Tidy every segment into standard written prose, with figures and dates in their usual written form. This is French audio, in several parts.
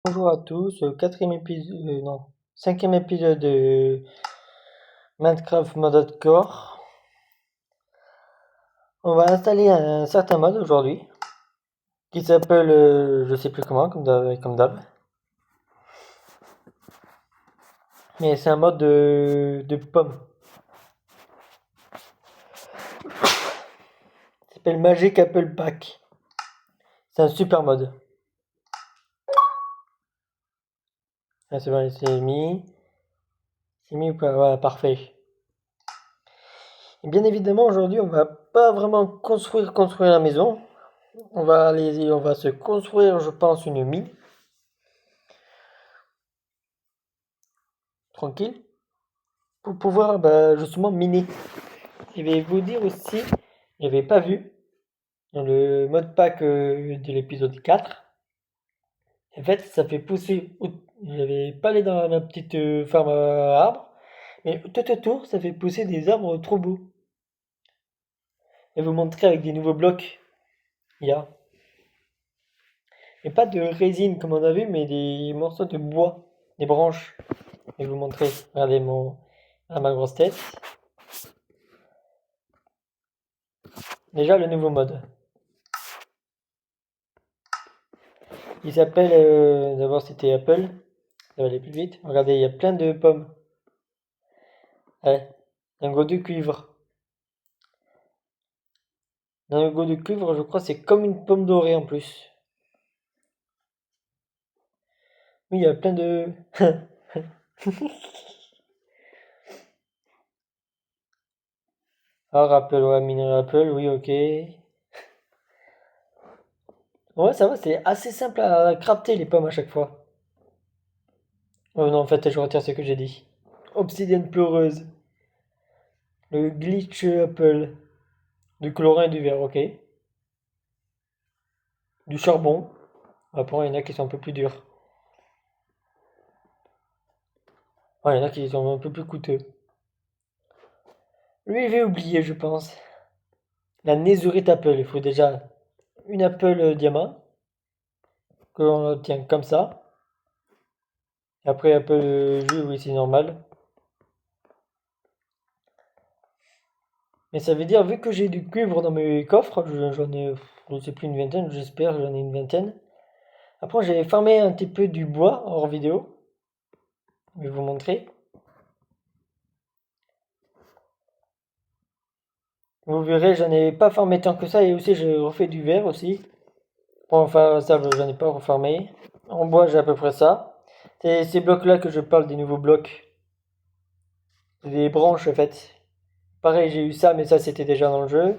Bonjour à tous, quatrième épisode, non, cinquième épisode de Minecraft mode hardcore. On va installer un certain mode aujourd'hui qui s'appelle, je sais plus comment, comme d'hab. Mais c'est un mode de pomme. Il s'appelle Magic Apple Pack. C'est un super mode. Ah, c'est bon, c'est mis. C'est mis ou pas? Voilà, parfait. Et bien évidemment, aujourd'hui, on va pas vraiment construire la maison. On va se construire, je pense, une mine. Tranquille. Pour pouvoir justement miner. Je vais vous dire aussi, j'avais pas vu dans le mode pack de l'épisode 4. En fait, ça fait pousser. J'avais pas allé dans ma petite ferme à arbres, mais tout autour, ça fait pousser des arbres trop beaux. Et vous montrer avec des nouveaux blocs. Il y a. Et pas de résine comme on a vu, mais des morceaux de bois, des branches. Je vais vous montrer. Regardez ma grosse tête. Déjà le nouveau mode. Il s'appelle, d'abord c'était Apple, ça va aller plus vite. Regardez, il y a plein de pommes. Ouais, un gros de cuivre. Un gros de cuivre, je crois, c'est comme une pomme dorée en plus. Oui, il y a plein de. Ah, Apple, ouais, Mineral Apple, oui, ok. Ouais, ça va, c'est assez simple à crafter les pommes à chaque fois. Oh non, en fait, je retire ce que j'ai dit. Obsidienne pleureuse. Le glitch Apple. Du chlorin et du verre, ok. Du charbon. Après, il y en a qui sont un peu plus durs. Ouais, il y en a qui sont un peu plus coûteux. Lui, il va oublier, je pense. La Netherite Apple, il faut déjà une Apple diamant, que l'on obtient comme ça. Et après, Apple jus, oui, c'est normal. Mais ça veut dire, vu que j'ai du cuivre dans mes coffres, j'en ai, je ne sais plus, une vingtaine, j'espère, j'en ai une vingtaine. Après, j'ai farmé un petit peu du bois hors vidéo. Je vais vous montrer. Vous verrez, j'en ai pas farmé tant que ça, et aussi j'ai refait du verre aussi. Bon, enfin, ça, j'en ai pas refarmé. En bois, j'ai à peu près ça. C'est ces blocs-là que je parle, des nouveaux blocs. Des branches, en fait. Pareil, j'ai eu ça, mais ça, c'était déjà dans le jeu.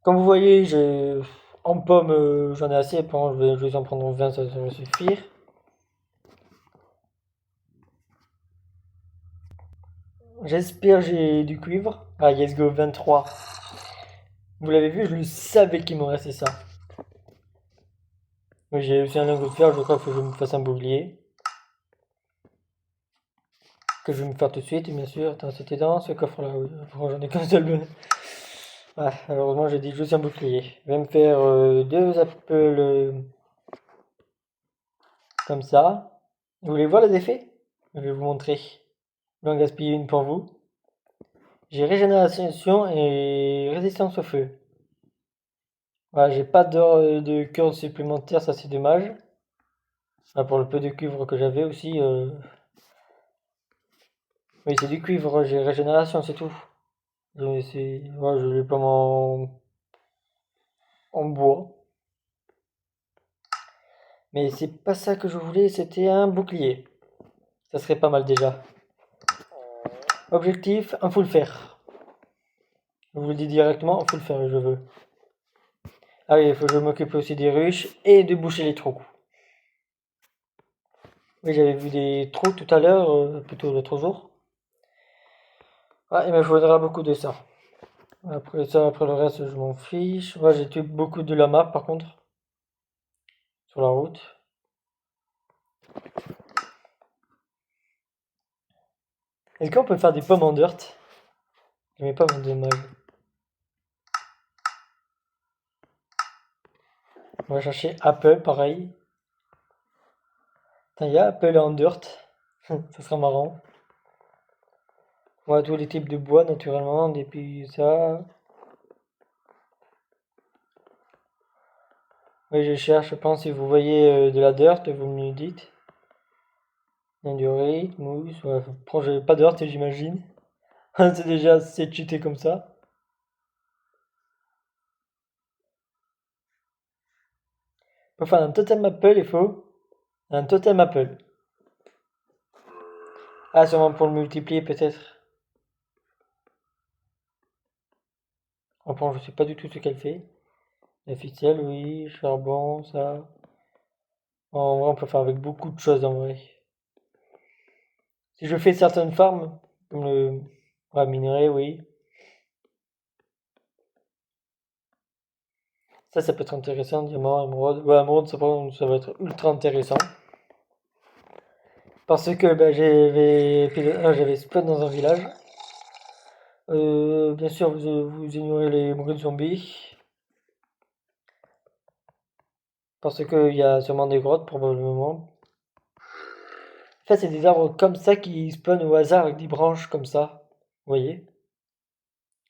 Comme vous voyez, en pommes, j'en ai assez. Bon, je vais en prendre 20, ça va suffire. J'espère j'ai du cuivre. Ah, yes go 23. Vous l'avez vu, je le savais qu'il me restait ça. Mais j'ai aussi un lingot de fer, je crois qu'il faut que je me fasse un bouclier. Que je vais me faire tout de suite, bien sûr. Attends, c'était dans ce coffre-là. Oui. J'en ai qu'un seul. Ah, malheureusement, j'ai dit juste un bouclier. Je vais me faire deux appels comme ça. Vous voulez voir les effets? Je vais vous montrer. Je vais en gaspiller une pour vous. J'ai régénération et résistance au feu. Voilà, j'ai pas de cœur supplémentaire, ça c'est dommage. Ah, pour le peu de cuivre que j'avais aussi. Oui, c'est du cuivre, j'ai régénération, c'est tout. Ouais, je l'ai pas en bois. Mais c'est pas ça que je voulais, c'était un bouclier. Ça serait pas mal déjà. Objectif, un full fer. Je vous le dis directement, un full fer, je veux. Ah oui, il faut que je m'occupe aussi des ruches et de boucher les trous. Oui, j'avais vu des trous tout à l'heure, plutôt l'autre jour. Ah, il me faudra beaucoup de ça. Après ça, après le reste, je m'en fiche. Ouais, j'ai tué beaucoup de lamas par contre, sur la route. Est-ce qu'on peut faire des pommes en dirt? Je mets pas mon dommage. On va chercher Apple, pareil. Putain, il y a Apple en dirt. Ça sera marrant. On a tous les types de bois naturellement, depuis ça. Oui, je cherche, je pense, si vous voyez de la dirt, vous me le dites. Endurite, mousse, ouais, j'ai pas de dirt, j'imagine. C'est déjà assez cheaté comme ça. Pour faire un totem Apple, il faut un totem Apple. Ah, sûrement pour le multiplier peut-être. Enfin, je sais pas du tout ce qu'elle fait. La ficelle, oui, charbon, ça. En vrai, on peut faire avec beaucoup de choses en vrai. Si je fais certaines farms, comme le ouais, minerai, oui. Ça peut être intéressant, diamant, émeraude. Ouais, émeraude, ça va être ultra intéressant. Parce que bah, j'avais spawn dans un village. Bien sûr, vous ignorez les bruits de zombies. Parce qu'il y a sûrement des grottes, probablement. En fait, c'est des arbres comme ça qui spawnent au hasard avec des branches comme ça. Vous voyez?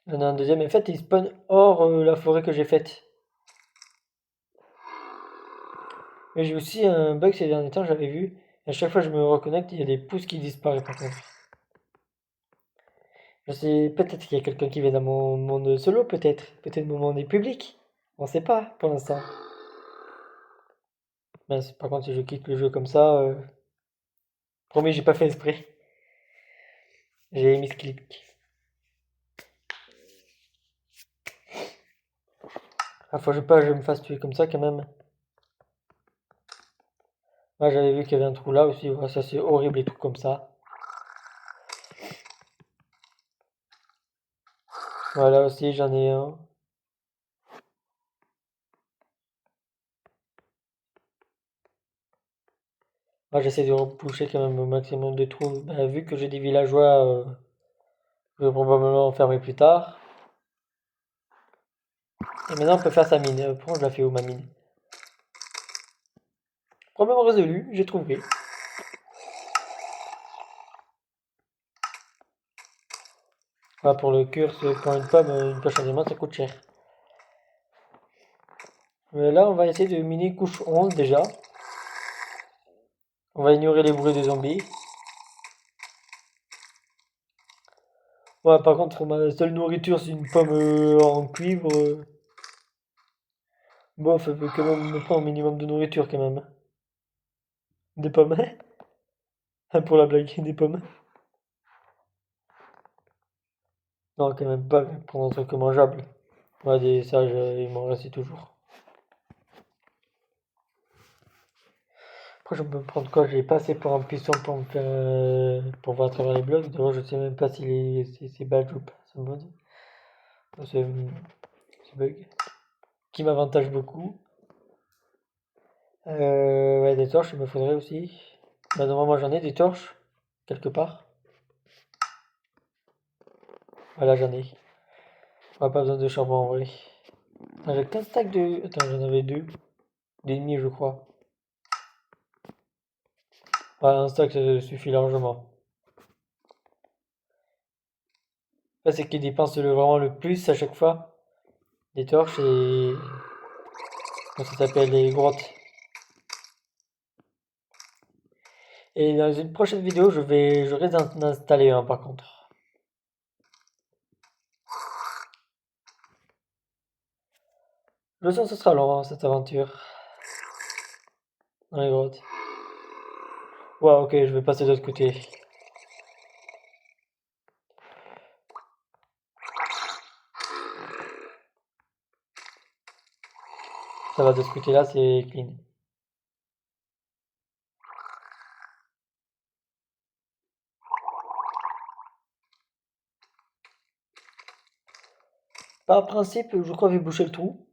Il y en a un deuxième. En fait, il spawn hors la forêt que j'ai faite. Mais j'ai aussi un bug ces derniers temps, j'avais vu. À chaque fois que je me reconnecte, il y a des pouces qui disparaissent par contre. Je sais, peut-être qu'il y a quelqu'un qui vient dans mon monde solo, peut-être. Peut-être mon monde est public. On sait pas pour l'instant. Mais par contre, si je quitte le jeu comme ça, promis, j'ai pas fait exprès. J'ai mis ce clic. Ah, faut que je me fasse tuer comme ça quand même. Moi, j'avais vu qu'il y avait un trou là aussi. Ouais, ça, c'est horrible les trucs comme ça. Voilà aussi, j'en ai un. Moi, j'essaie de repousser quand même au maximum de trous. Bah, vu que j'ai des villageois, je vais probablement en fermer plus tard. Et maintenant, on peut faire sa mine. Pourquoi je la fais où ma mine? Problème résolu, j'ai trouvé. Voilà, pour le curse, pour une poche à diamant, ça coûte cher. Là, on va essayer de miner couche 11 déjà. On va ignorer les bruits des zombies. Ouais, par contre, ma seule nourriture, c'est une pomme en cuivre. Bof, elle peut quand même me prendre un minimum de nourriture quand même. Des pommes. Pour la blague, des pommes. Non, quand même pas, prendre un truc mangeable. Ouais, ça, il m'en reste toujours. Après, je peux me prendre quoi? J'ai pas assez pour un piston pour me faire, pour voir à travers les blocs. D'ailleurs, je sais même pas si c'est badge ou pas, ce mode. Ce bug. Qui m'avantage beaucoup. Ouais, des torches, il me faudrait aussi. Bah, normalement, j'en ai des torches, quelque part. Voilà, j'en ai. On a pas besoin de charbon en vrai. Attends, j'ai 15 stacks de. Attends, j'en avais deux. Des demi, je crois. Ouais, un stack, ça suffit largement. Là, c'est qui dépense vraiment le plus à chaque fois. Des torches et. Comment ça s'appelle? Les grottes. Et dans une prochaine vidéo, je risque d'en installer un par contre. Je sens que ce sera long, hein, cette aventure. Dans les grottes. Ouais, ok, je vais passer de l'autre côté. Ça va de ce côté-là, c'est clean. Par principe, je crois que je vais boucher le trou.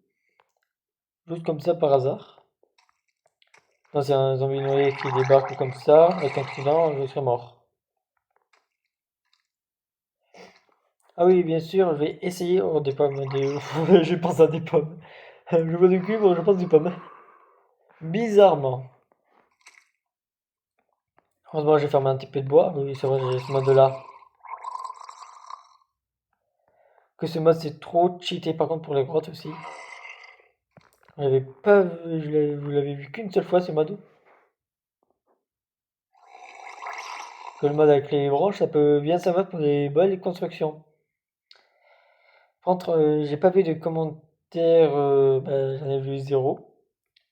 Juste comme ça, par hasard. Non, c'est un zombie noyé qui débarque comme ça, avec un trident, je serais mort. Ah oui, bien sûr, je vais essayer. Oh, des pommes, je pense à des pommes. Je vois du cuivre, je pense des pommes. Bizarrement. Heureusement, j'ai fermé un petit peu de bois. Oui, c'est vrai, j'ai ce mode-là. Que ce mode, c'est trop cheaté par contre pour les grottes aussi. Je l'avais pas vu, vous l'avez vu qu'une seule fois ce mode. Que le mode avec les branches, ça peut bien servir pour des belles constructions. Par contre, j'ai pas vu de commentaires, bah, j'en ai vu zéro.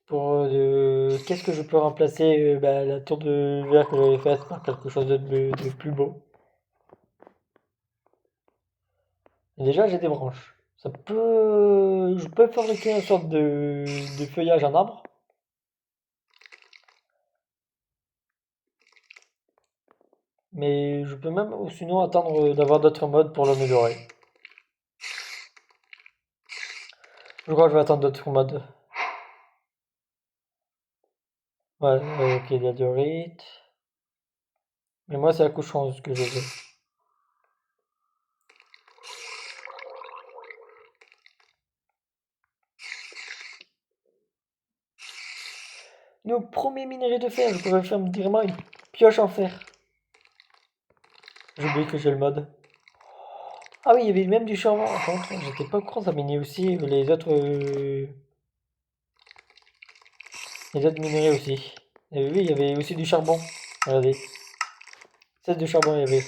Pour qu'est-ce que je peux remplacer bah, la tour de verre que j'avais faite par quelque chose de plus beau. Et déjà, j'ai des branches. Je peux fabriquer une sorte de feuillage en arbre. Mais je peux même, ou sinon, attendre d'avoir d'autres modes pour l'améliorer. Je crois que je vais attendre d'autres modes. Ouais, ok, il y a diorite. Mais moi, c'est la couche 11 que je veux. Nos premiers minerais de fer, je pourrais faire directement une pioche en fer. J'ai oublié que j'ai le mode. Ah oui, il y avait même du charbon. Par contre, j'étais pas au courant, ça minait aussi les autres minerais aussi. Et oui, il y avait aussi du charbon. Regardez, 16 de charbon il y avait.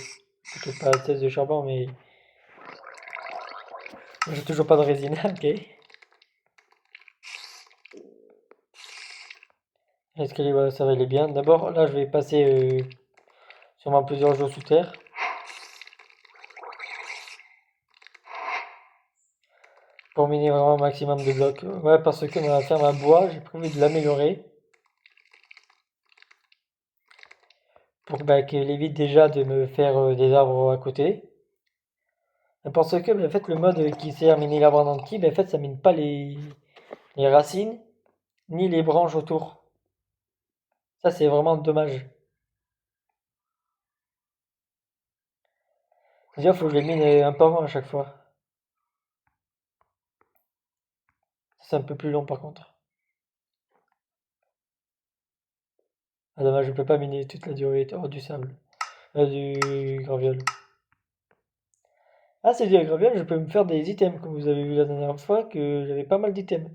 Peut-être pas 16 de charbon, mais j'ai toujours pas de résine. Ok. L'escalier, voilà, ça va aller bien. D'abord, là, je vais passer sûrement plusieurs jours sous terre. Pour miner vraiment un maximum de blocs. Ouais, parce que ma ferme à bois, j'ai prévu de l'améliorer. Pour bah, qu'elle évite déjà de me faire des arbres à côté. Parce que bah, en fait, le mode qui sert à miner l'arbre en entier, bah, en fait, ça mine pas les racines ni les branches autour. Ça, c'est vraiment dommage. C'est-à-dire, faut que je les mine un par un à chaque fois. C'est un peu plus long par contre. Ah, dommage, je peux pas miner toute la durée hors du sable. Du graviol. Ah, c'est du graviol, je peux me faire des items, comme vous avez vu la dernière fois, que j'avais pas mal d'items.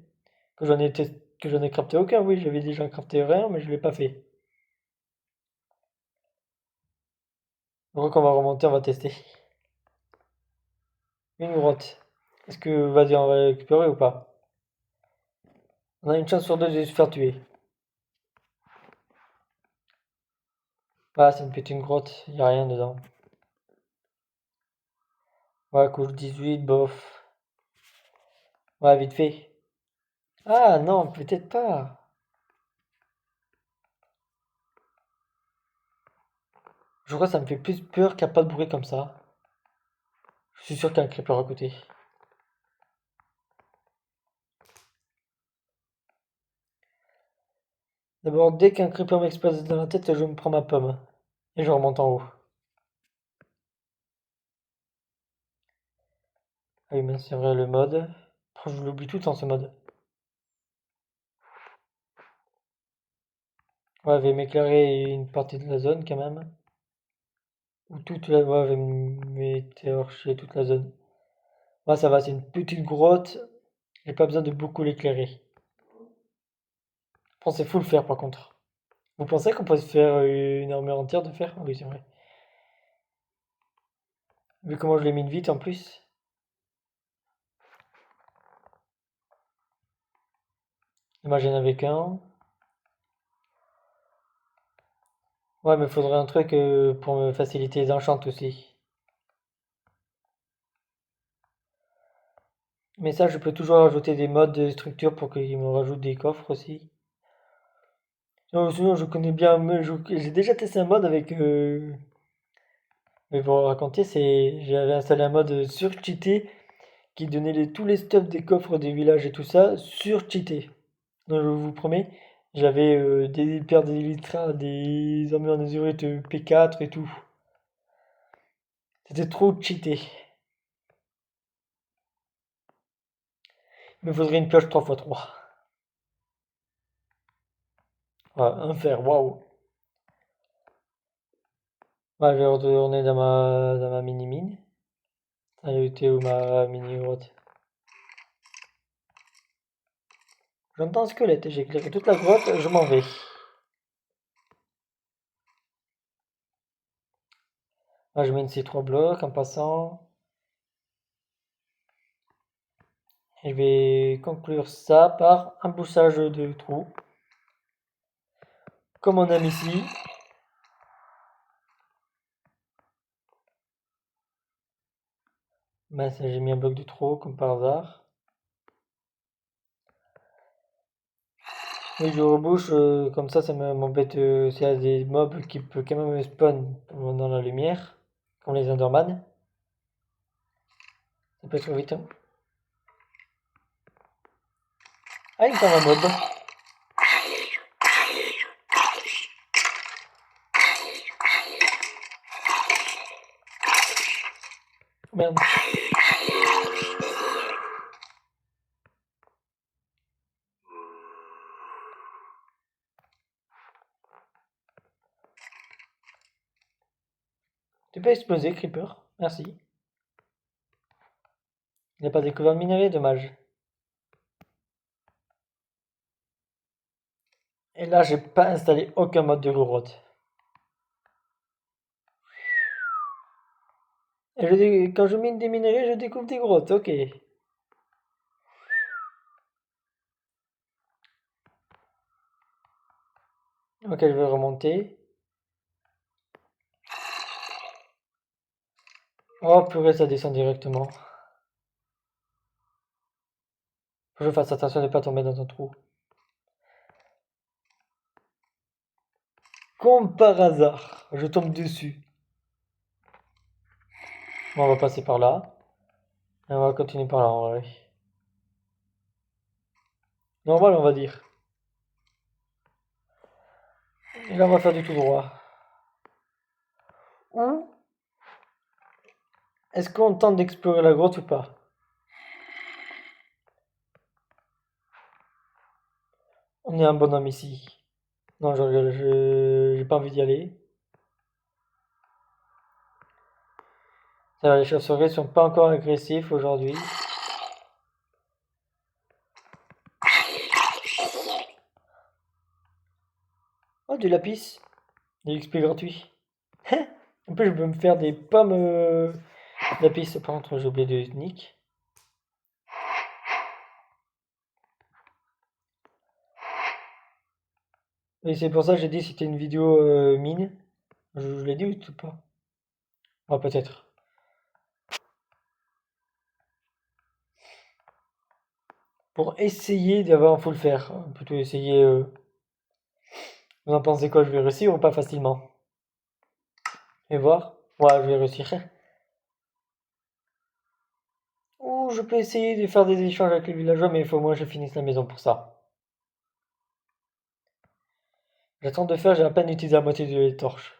Que j'en ai crafté aucun, oui, j'avais déjà crafté rien, mais je l'ai pas fait. Donc on va remonter, on va tester. Une grotte. Est-ce que, vas-y, on va la récupérer ou pas? On a une chance sur deux de se faire tuer. Ah, c'est une petite grotte, y a rien dedans. Ouais, couche 18, bof. Ouais, vite fait. Ah non, peut-être pas. Je crois que ça me fait plus peur qu'il n'y a pas de bruit comme ça. Je suis sûr qu'il y a un creeper à côté. D'abord, dès qu'un creeper m'explose dans la tête, je me prends ma pomme. Et je remonte en haut. Ah oui, mais c'est vrai, le mode. Je l'oublie tout le temps ce mode. Ouais, il va m'éclairer une partie de la zone quand même. Ou toute la. Ouais, il va m'écorcher toute la zone. Ouais, ça va, c'est une petite grotte. J'ai pas besoin de beaucoup l'éclairer. Je pense que c'est full fer par contre. Vous pensez qu'on peut se faire une armure entière de fer? Ah oui, c'est vrai. Vu comment je l'ai mis vite en plus. Moi j'en avais qu'un. Ouais, mais faudrait un truc pour me faciliter les enchantes aussi. Mais ça, je peux toujours ajouter des modes de structure pour qu'ils me rajoutent des coffres aussi. Sinon, je connais bien. J'ai déjà testé un mode avec. Mais pour raconter, j'avais installé un mode sur-cheaté qui donnait tous les stuffs des coffres des villages et tout ça sur-cheaté. Donc je vous promets, j'avais des paires d'élytres, des armures en azurite P4 et tout. C'était trop cheaté. Il me faudrait une pioche 3x3. Ouais, un fer, waouh. Ouais, je vais retourner dans ma mini-mine. Elle était où ma mini-grotte? J'entends un squelette, j'ai éclairé toute la grotte, je m'en vais. Là, je mène ces 3 blocs en passant. Et je vais conclure ça par un bouchage de trou. Comme on aime ici. Ben, ça, j'ai mis un bloc de trop, comme par hasard. Oui, je rebouche, comme ça m'embête. S'il y a des mobs qui peuvent quand même spawn dans la lumière, comme les Enderman. Ça peut être vite, hein. Ah, il me tombe un mob. Merde. Tu peux exploser, Creeper. Merci. Il n'a pas découvert le minerai, dommage. Et là, j'ai pas installé aucun mode de grotte. Et quand je mine des minerais, je découvre des grottes, ok. Ok, je vais remonter. Oh purée, ça descend directement. Faut que je fasse attention de ne pas tomber dans un trou. Comme par hasard, je tombe dessus. Bon, on va passer par là. Et on va continuer par là en vrai. Normal, on va dire. Et là, on va faire du tout droit. Ou est-ce qu'on tente d'explorer la grotte ou pas? On est un bonhomme ici. Non, je rigole, j'ai pas envie d'y aller. Ça va, les chauves-souris sont pas encore agressifs aujourd'hui. Oh, du lapis. De l'XP gratuit. En plus, je peux me faire des pommes lapis. Par contre, j'ai oublié de nick. Et c'est pour ça que j'ai dit que c'était une vidéo mine. Je l'ai dit ou pas? Ah, peut-être. Pour essayer d'avoir, faut le faire. Plutôt essayer. Vous en pensez quoi? Je vais réussir ou pas facilement? Et voir. Ouais, je vais réussir. Ou je peux essayer de faire des échanges avec les villageois, mais il faut au moins que je finisse la maison pour ça. J'attends de faire, j'ai à peine utilisé la moitié de les torches.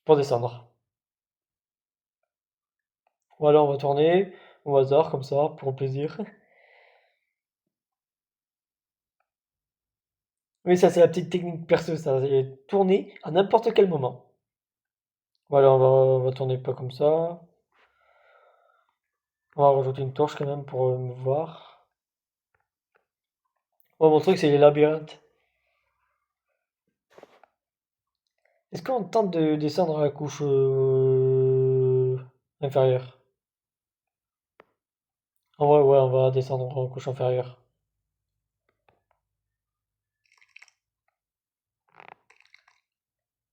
Pour descendre. Voilà, on va tourner au hasard, comme ça, pour le plaisir. Oui, ça, c'est la petite technique perso, ça. C'est tourner à n'importe quel moment. Voilà, on va tourner pas comme ça. On va rajouter une torche quand même pour me voir. Moi, mon truc, c'est les labyrinthes. Est-ce qu'on tente de descendre à la couche inférieure? En vrai, ouais, on va descendre en couche inférieure.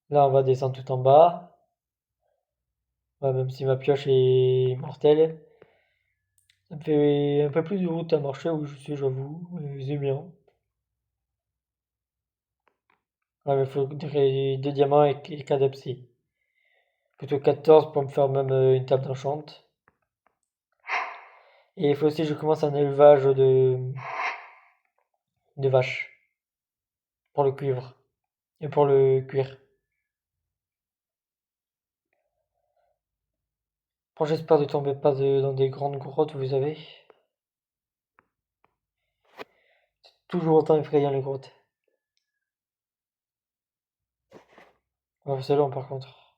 Là, on va descendre tout en bas. Ouais, même si ma pioche est mortelle. Ça me fait un peu plus de route à marcher où je suis, j'avoue. C'est bien. Ouais, mais il faut deux diamants et 4 psy. Plutôt 14 pour me faire même une table d'enchant. Et il faut aussi que je commence un élevage de vaches. Pour le cuivre. Et pour le cuir. Bon, j'espère de tomber pas dans des grandes grottes, vous savez. Toujours autant effrayant les grottes. Oh, c'est long par contre.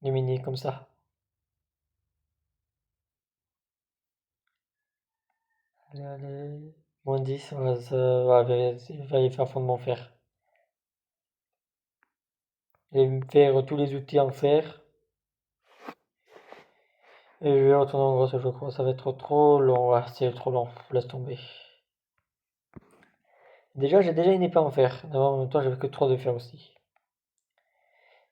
Les mini comme ça. Allez, allez. Moins 10, ouais, ça va y faire fondement fer. Et me faire tous les outils en fer. Et je vais retourner en gros, je crois. Ça va être trop long. Ouais, c'est trop long. Laisse tomber. Déjà, j'ai déjà une épée en fer. Non, en même temps, j'avais que 3 de fer aussi.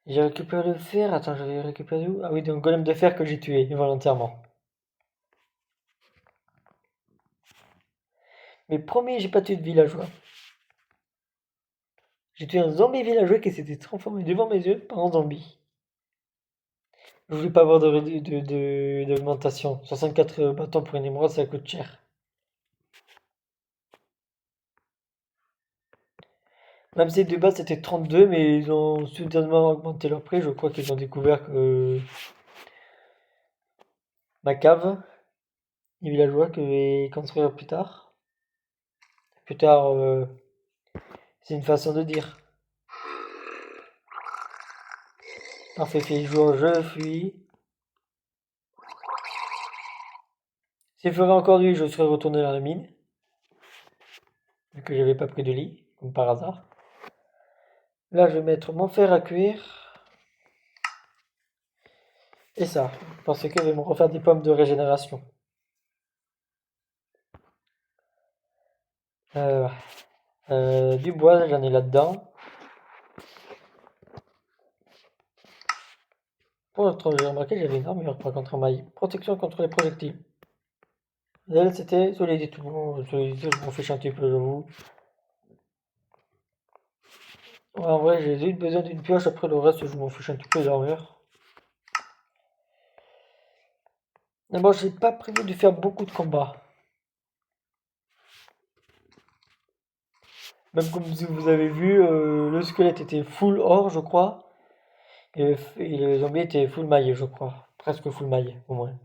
J'ai récupéré le fer. Attends, j'avais récupéré où? Ah oui, d'un golem de fer que j'ai tué volontairement. Mais promis, j'ai pas tué de villageois. J'ai tué un zombie villageois qui s'était transformé devant mes yeux par un zombie. Je voulais pas avoir d'augmentation. 64 bâtons pour une émeraude, ça coûte cher. Même si de base c'était 32, mais ils ont soudainement augmenté leur prix. Je crois qu'ils ont découvert que ma cave, les villageois, que je vais construire plus tard. Plus tard, c'est une façon de dire. Parfait, fait jour, je fuis. S'il ferait encore nuit, je serais retourné dans la mine. Vu que j'avais pas pris de lit, comme par hasard. Là, je vais mettre mon fer à cuire. Et ça, parce que je vais me refaire des pommes de régénération. Euh, du bois, j'en ai là-dedans. Pour l'autre, j'ai remarqué j'avais une armure par contre en maille. Protection contre les projectiles. Elle, c'était solide tout. Solidité, je m'en fiche un petit peu, j'avoue. Ouais, en vrai, j'ai eu besoin d'une pioche, après le reste, je m'en fiche un petit peu de l'armure. Mais bon, j'ai pas prévu de faire beaucoup de combats. Même comme si vous avez vu, le squelette était full or, je crois. Et le zombie était full maille, je crois. Presque full maille, au moins.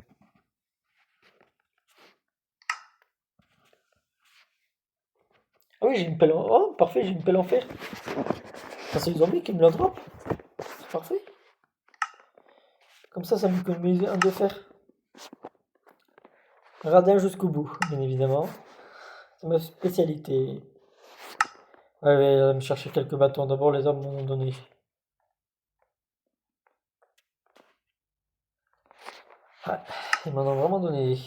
Ah oui, j'ai une pelle en... Oh, parfait, j'ai une pelle en fer. Ah, c'est le zombie qui me la drop. C'est parfait. Comme ça m'économise un de fer. Radin jusqu'au bout, bien évidemment. C'est ma spécialité. Ouais, je vais me chercher quelques bâtons. D'abord, les hommes m'en ont donné. Ouais, ils m'en ont vraiment donné.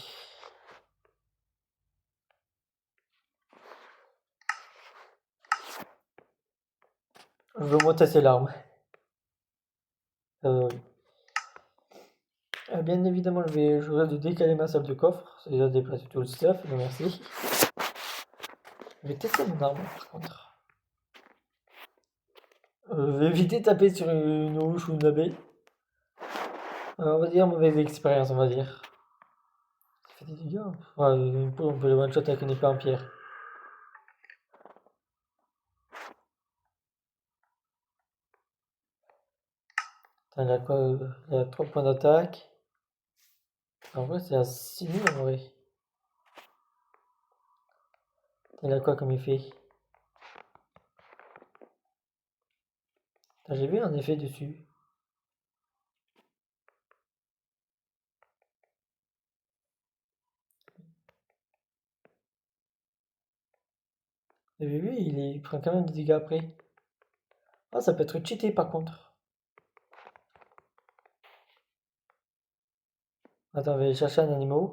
Je veux monter ses larmes. Oui. Bien évidemment, je rêve de décaler ma salle de coffre. C'est déjà déplacé tout le stuff, mais merci. Je vais tester mon arme, par contre. Je vais éviter de taper sur une ouche ou une abeille. On va dire mauvaise expérience, on va dire. Ça fait des dégâts. Ouais, on peut le one-shot avec une épée en pierre. Putain, il a quoi? Il a 3 points d'attaque. En vrai, c'est à 6000 en vrai. Il a quoi comme effet? J'ai vu un effet dessus. Vous avez vu, il prend quand même des dégâts après. Ah, ça peut être cheaté par contre. Attends, je vais chercher un animal.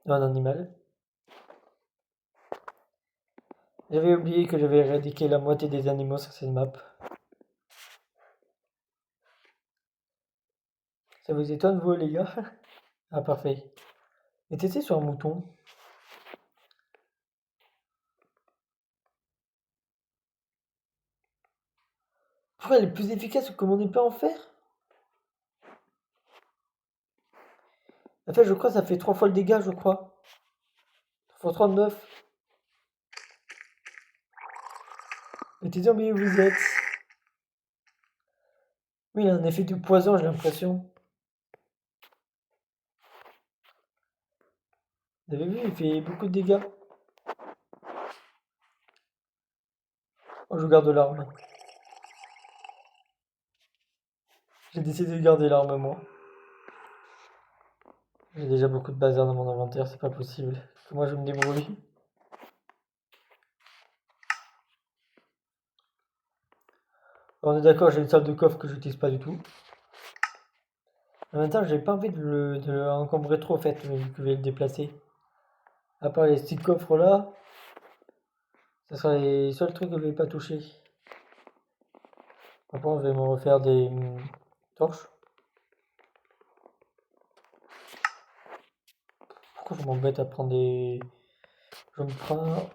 Un animal. J'avais oublié que j'avais éradiqué la moitié des animaux sur cette map. Ça vous étonne, vous, les gars? Ah, parfait. Et t'étais sur un mouton. Pourquoi elle est plus efficace que mon épée en fer? En fait, je crois que ça fait 3 fois le dégât, je crois. 3 fois 39. Mais t'es mais où vous êtes? Oui, il a un effet de poison, j'ai l'impression. Vous avez vu, il fait beaucoup de dégâts. Oh, je garde l'arme. J'ai décidé de garder l'arme moi. J'ai déjà beaucoup de bazar dans mon inventaire, c'est pas possible. Moi je me débrouille. On est d'accord, j'ai une salle de coffre que j'utilise pas du tout. En même temps, j'ai pas envie de le encombrer trop en fait, vu que je vais le déplacer. À part les petits coffres là, ce sera les seuls trucs que je vais pas toucher. Après, je vais me refaire des torches. Pourquoi je m'embête à prendre des. Je me prends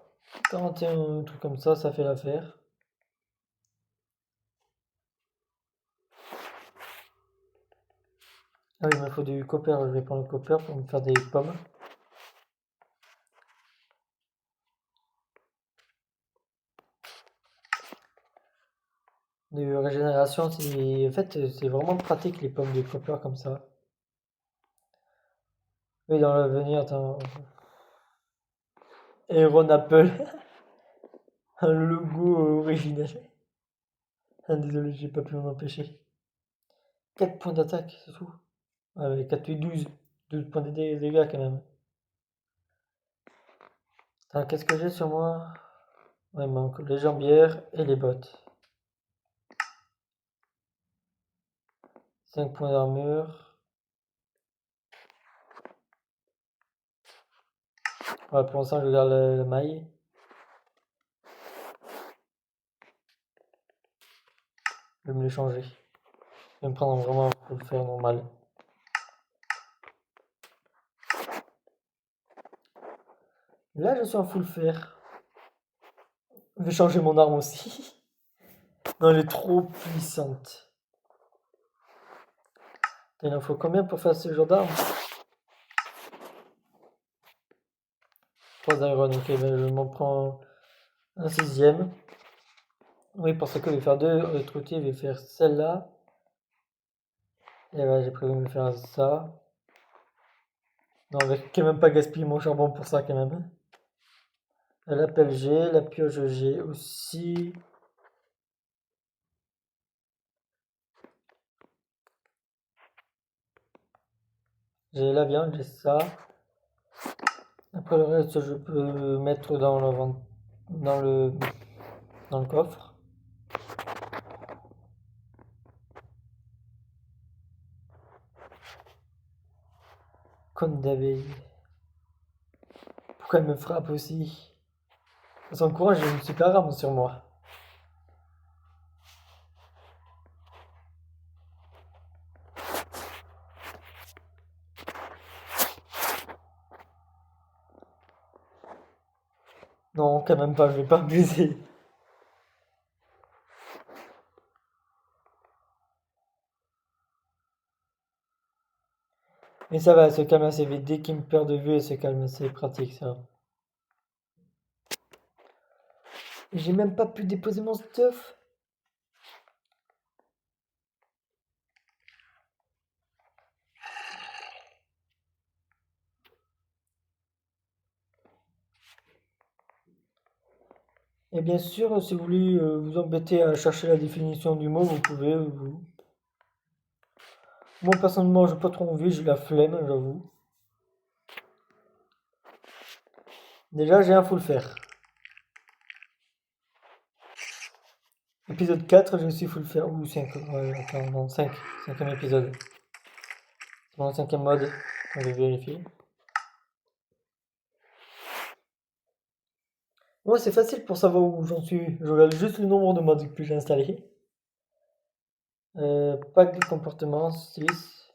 41 trucs comme ça fait l'affaire. Ah oui, il me faut du copper, je vais prendre le copper pour me faire des pommes. De régénération, en fait, c'est vraiment pratique les pommes de copper comme ça. Oui, dans l'avenir, attends. Aaron Apple, un logo original. Ah, désolé, j'ai pas pu m'en empêcher. 4 points d'attaque, c'est tout. Avec 4, 8, 12. 12 points de dégâts quand même. Attends, qu'est-ce que j'ai sur moi? Ouais, il manque les jambières et les bottes. 5 points d'armure. Ouais, pour l'instant, je garde la maille. Je vais me l'échanger. Je vais me prendre vraiment pour le faire normal. Là, je suis en full fer. Je vais changer mon arme aussi. Non, elle est trop puissante. Il en faut combien pour faire ce genre d'arme? 3 iron, ok, ben je m'en prends un sixième. Oui, parce que je vais faire deux autres outils, je vais faire celle-là. Et voilà, j'ai prévu de me faire ça. Non, je vais quand même pas gaspiller mon charbon pour ça quand même. La pelle G, la pioche G aussi. J'ai la viande, j'ai ça. Après le reste, je peux mettre dans le, dans le coffre. Cône d'abeille. Pourquoi elle me frappe aussi? Son courage, j'ai une super arme sur moi. Non, quand même pas, je vais pas abuser. Mais ça va, elle se calme assez vite. Dès qu'il me perd de vue, elle se calme, c'est pratique ça. J'ai même pas pu déposer mon stuff. Et bien sûr, si vous voulez vous embêter à chercher la définition du mot, vous pouvez. Moi personnellement, j'ai pas trop envie, j'ai la flemme, j'avoue. Déjà, j'ai un full fer. Épisode 4, je suis full fer. Ou 5, ouais, attends, non, 5. Cinquième épisode. C'est mon cinquième mode. On va vérifier. Moi, c'est facile pour savoir où j'en suis. Je regarde juste le nombre de modes que j'ai installés. Pack de comportement, 6.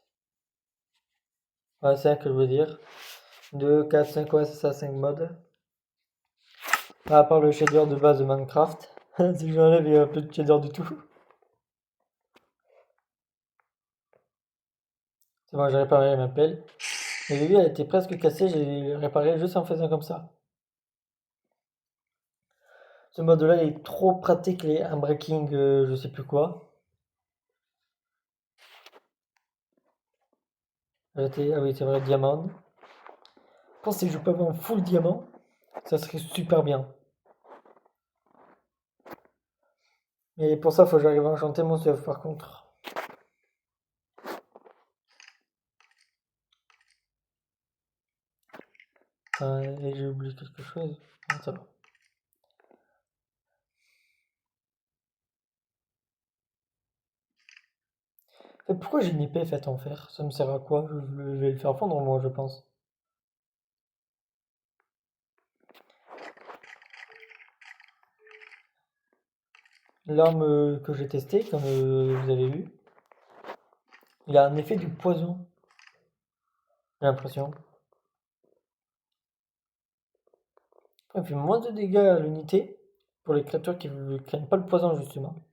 Ouais, 5, je veux dire. 2, 4, 5, ouais, c'est ça, 5 modes. À part le shader de base de Minecraft. Si j'enlève, il y a plus de shader du tout. C'est bon, j'ai réparé ma pelle. Et lui, elle était presque cassée, j'ai réparé juste en faisant comme ça. Ce mode-là, il est trop pratique, les unbreaking, je sais plus quoi. Ah oui, c'est vrai, diamant. Je pense que si je peux avoir un full diamant, ça serait super bien. Mais pour ça, il faut que j'arrive à enchanter mon stuff par contre. Et j'ai oublié quelque chose. Ah, ça va. Et pourquoi j'ai une épée faite en fer? Ça me sert à quoi? Je vais le faire fondre, moi, je pense. L'arme que j'ai testée, comme vous avez vu, il a un effet du poison, j'ai l'impression. Il fait moins de dégâts à l'unité pour les créatures qui ne craignent pas le poison, justement.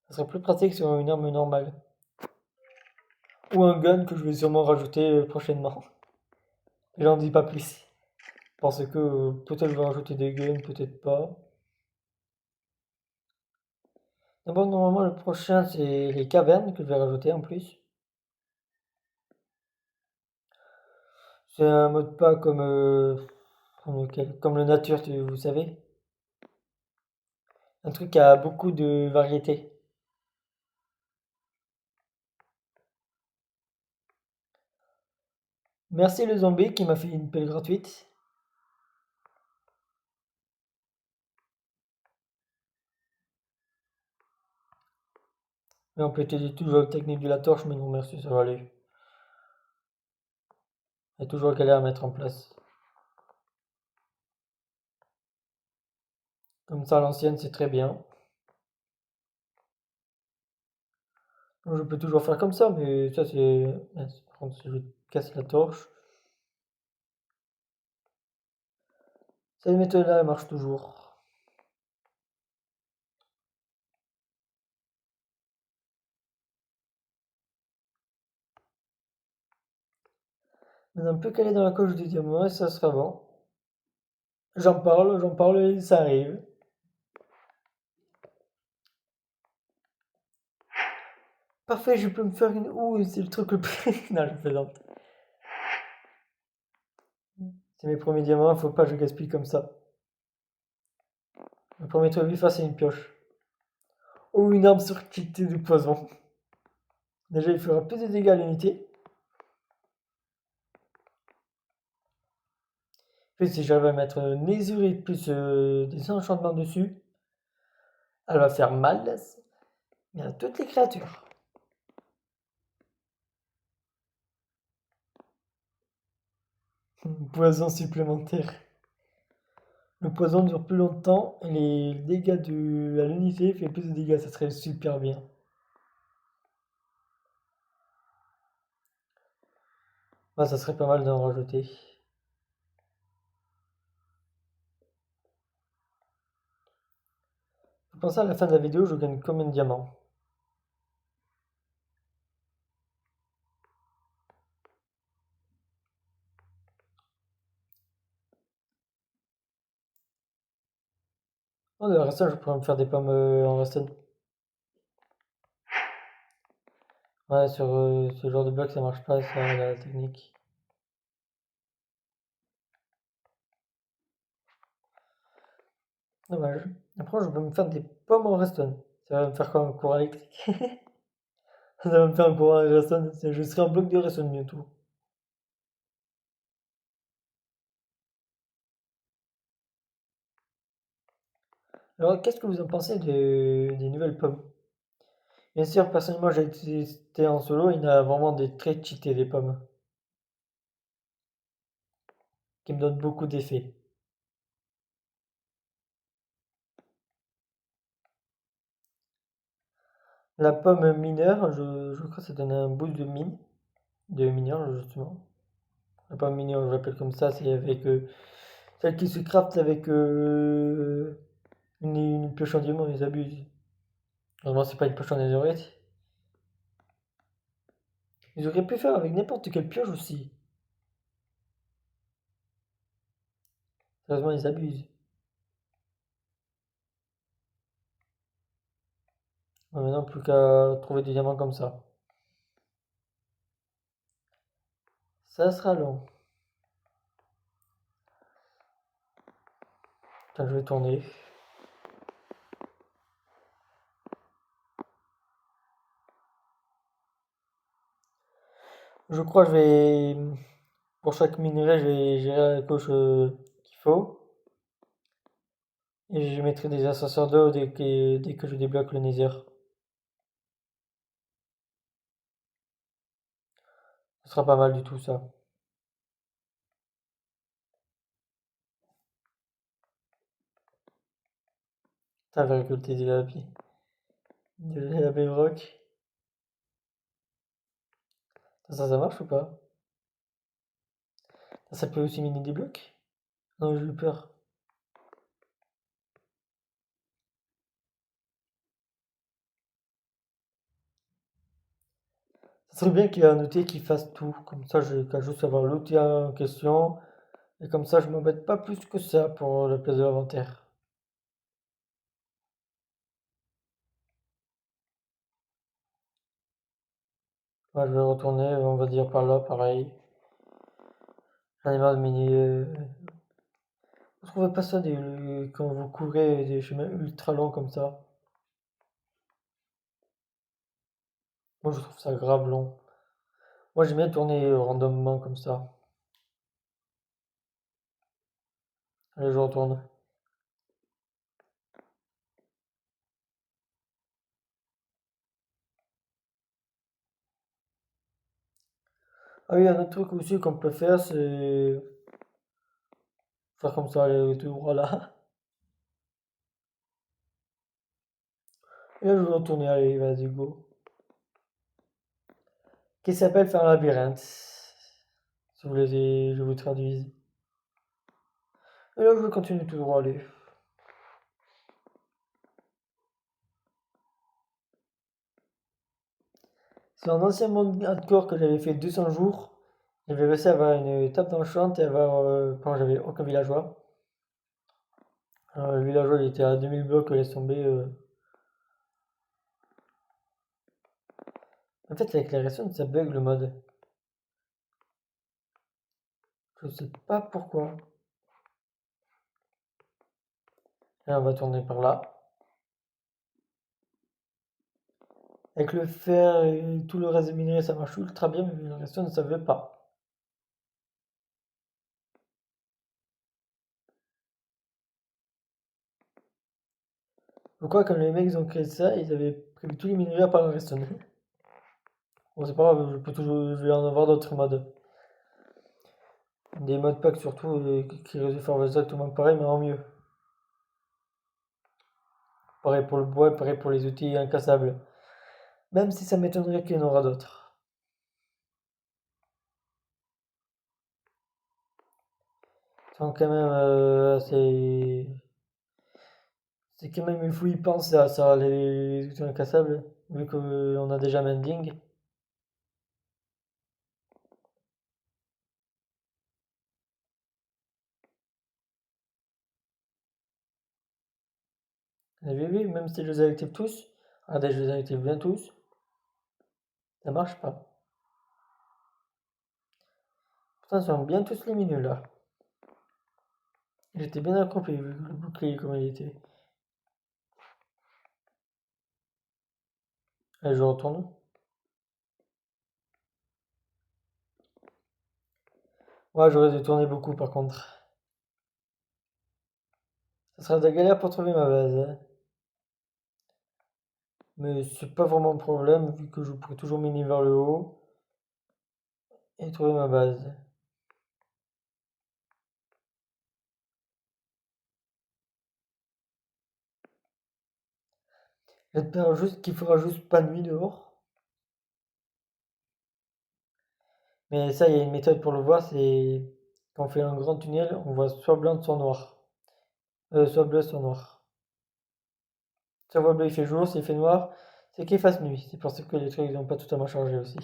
Ça serait plus pratique sur une arme normale. Ou un gun que je vais sûrement rajouter prochainement. J'en dis pas plus. Parce que peut-être je vais rajouter des guns, peut-être pas. D'abord, normalement, le prochain, c'est les cavernes que je vais rajouter en plus. C'est un mode pas comme le nature, vous savez. Un truc qui a beaucoup de variétés. Merci le zombie qui m'a fait une pelle gratuite. Mais on peut utiliser toujours la technique de la torche, mais non merci, ça va aller. Il y a toujours galère à mettre en place. Comme ça, à l'ancienne, c'est très bien. Je peux toujours faire comme ça, mais ça c'est. Par contre, si je casse la torche. Cette méthode-là, elle marche toujours. On est un peu calé dans la coche du diamant et ça sera bon. J'en parle et ça arrive. Parfait, je peux me faire une. Ouh, c'est le truc le plus. Non, je plaisante. C'est mes premiers diamants, faut pas que je gaspille comme ça. Le premier truc à lui faire, c'est une pioche. Ou une arme surcheatée de poison. Déjà, il fera plus de dégâts à l'unité. Puis si j'arrive à mettre Nézurite plus des enchantements dessus, elle va faire mal, mais à toutes les créatures. Poison supplémentaire. Le poison dure plus longtemps et les dégâts à l'unité fait plus de dégâts, ça serait super bien. Ouais, ça serait pas mal d'en rajouter. Je pense à la fin de la vidéo, je gagne combien de diamants? Oh, de redstone, je pourrais me faire des pommes en redstone. Ouais, sur ce genre de bloc, ça marche pas, ça, la technique. Dommage. Après, je peux me faire des pommes en redstone. Ça va me faire quoi, un courant électrique? Ça va me faire un courant en redstone. Je serai un bloc de redstone bientôt. Alors, qu'est-ce que vous en pensez des nouvelles pommes? Bien sûr, personnellement, j'ai testé en solo, il y a vraiment des très cheatés des pommes, qui me donnent beaucoup d'effets. La pomme mineure, je crois que ça donne un boost de mine, de mineur justement. La pomme mineure, je l'appelle comme ça, c'est avec celle qui se craft avec une pioche en diamant, ils abusent. Normalement, c'est pas une pioche en netherite. Ils auraient pu faire avec n'importe quelle pioche aussi. Sérieusement, ils abusent. Ouais, maintenant, plus qu'à trouver des diamants comme ça. Ça sera long. Tiens, je vais tourner. Je crois que je vais Pour chaque minerai, je vais gérer la coche qu'il faut. Et je mettrai des ascenseurs d'eau dès que je débloque le Nether. Ce sera pas mal du tout ça. T'as récolté de la bedrock. Ça marche ou pas? Ça peut aussi miner des blocs? Non, j'ai eu peur. Ça serait bien qu'il y ait un outil qui fasse tout. Comme ça, je qu'à juste avoir l'outil en question. Et comme ça, je m'embête pas plus que ça pour la place de l'inventaire. Ouais, je vais retourner, on va dire par là, pareil. J'en ai marre de miner. Vous trouvez pas ça quand vous courez des chemins ultra longs comme ça? Moi, je trouve ça grave long. Moi, j'aime bien tourner randomement comme ça. Allez, je retourne. Ah oui, un autre truc aussi qu'on peut faire, c'est faire comme ça, aller tout droit là. Et là, je vais retourner, allez, vas-y, go. Qui s'appelle faire un labyrinthe. Si vous voulez, je vous traduise. Et là, je vais continuer tout droit, allez. C'est un ancien monde hardcore que j'avais fait 200 jours. J'avais réussi à avoir une table d'enchant et avoir, quand j'avais aucun villageois. Alors, le villageois, il était à 2000 blocs, laisse tomber. En fait, avec les ressources, ça bug le mode. Je sais pas pourquoi. Là, on va tourner par là. Avec le fer et tout le reste des minerais, ça marche ultra bien, mais le reste, ça veut pas. Pourquoi, comme les mecs ils ont créé ça, ils avaient prévu tous les minerais à part le reste. Bon, c'est pas grave, je vais en avoir d'autres modes. Des modes pack surtout qui réussissent à faire exactement pareil, mais en mieux. Pareil pour le bois, pareil pour les outils incassables. Même si ça m'étonnerait qu'il y en aura d'autres. C'est quand même c'est quand même, il faut y penser à ça, les outils incassables, vu qu'on a déjà Mending. Oui, oui, même si je les active tous, regardez, je les active bien tous, ça marche pas. Pourtant, ils sont bien tous les menus là. J'étais bien accroupé vu le bouclier comme il était. Allez, je retourne. Ouais, j'aurais dû tourner beaucoup par contre. Ça sera de la galère pour trouver ma base, hein. Mais c'est pas vraiment un problème vu que je pourrais toujours miner vers le haut et trouver ma base. J'espère juste qu'il fera juste pas nuit dehors. Mais ça, il y a une méthode pour le voir, c'est quand on fait un grand tunnel, on voit soit blanc, soit noir. Soit bleu, soit noir. Si on voit bleu, il fait jour, s'il fait noir, c'est qu'il fasse nuit. C'est pour ça que les trucs n'ont pas totalement changé aussi.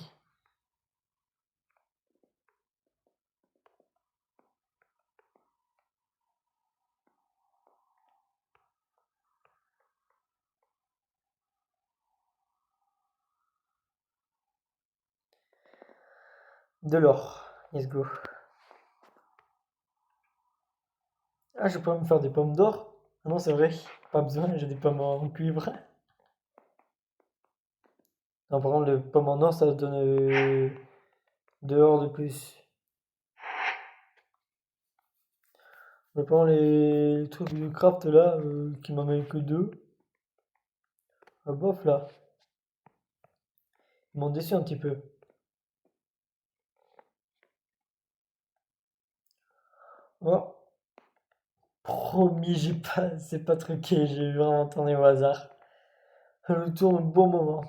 De l'or. Let's go. Ah, je peux me faire des pommes d'or? Ah non, c'est vrai. Pas besoin, j'ai des pommes en cuivre. Non, par contre, les pommes en or, ça donne 2 or de plus. Mais pendant les trucs de craft là, qui m'en met que deux, bof là, ils m'ont déçu un petit peu. Oh, promis, c'est pas truqué, j'ai vraiment tourné au hasard. Je tourne au bon moment.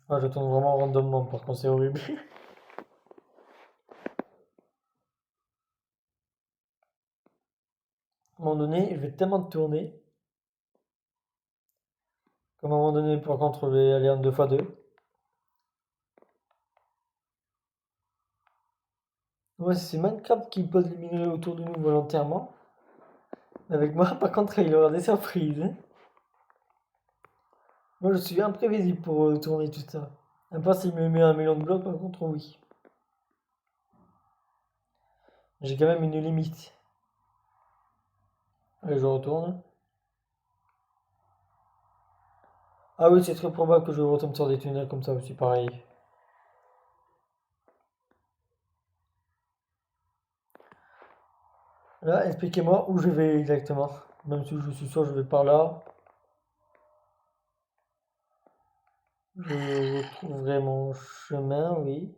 Ah, je tourne vraiment randomement, par contre, c'est horrible. À un moment donné, je vais tellement tourner, comme à un moment donné, par contre, je vais aller en 2x2. Moi, c'est Minecraft qui pose les minerais autour de nous volontairement. Avec moi, par contre, il y aura des surprises, hein. Moi, je suis imprévisible pour tourner tout ça. À part s'il me met un million de blocs, par contre, oui. J'ai quand même une limite. Allez, je retourne. Ah oui, c'est très probable que je retombe sur des tunnels comme ça aussi, pareil. Là, expliquez-moi où je vais exactement. Même si je suis sûr, je vais par là. Je retrouverai mon chemin, oui.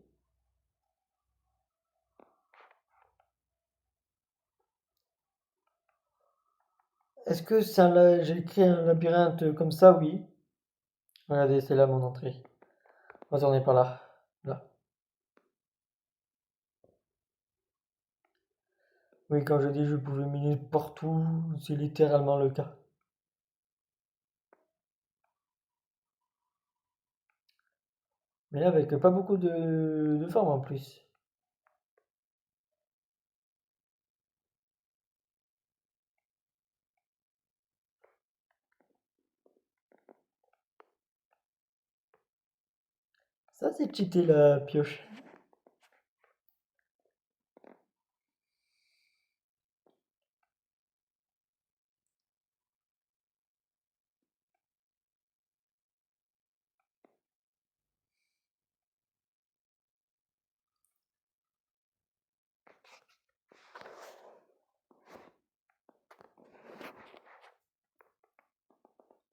Est-ce que j'ai créé un labyrinthe comme ça? Oui. Regardez, c'est là mon entrée. Retournez par là. Là. Oui, quand je dis je pouvais miner partout, c'est littéralement le cas. Mais là, avec pas beaucoup de formes en plus. Ça, c'est cheaté la pioche.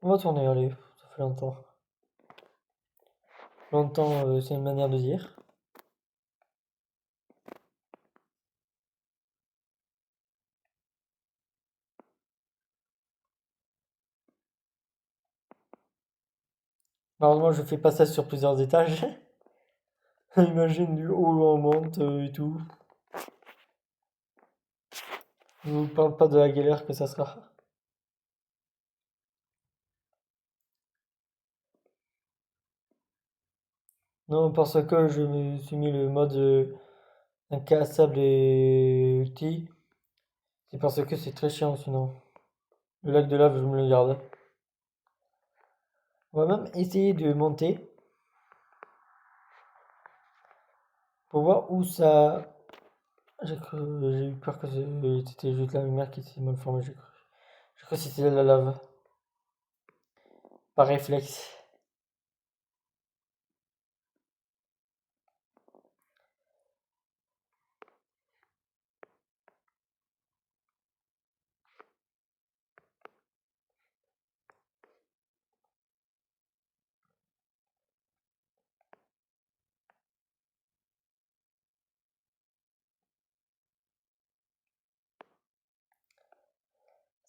On va tourner, allez, ça fait longtemps. Longtemps, c'est une manière de dire. Malheureusement, je fais pas ça sur plusieurs étages. Imagine du haut où on monte et tout. Je vous parle pas de la galère que ça sera. Non, parce que je me suis mis le mode incassable et ulti. C'est parce que c'est très chiant sinon. Le lac de lave, je me le garde. On va même essayer de monter pour voir où ça. J'ai eu peur que c'était juste la lumière qui s'est mal formée. J'ai cru que c'était la lave. Par réflexe.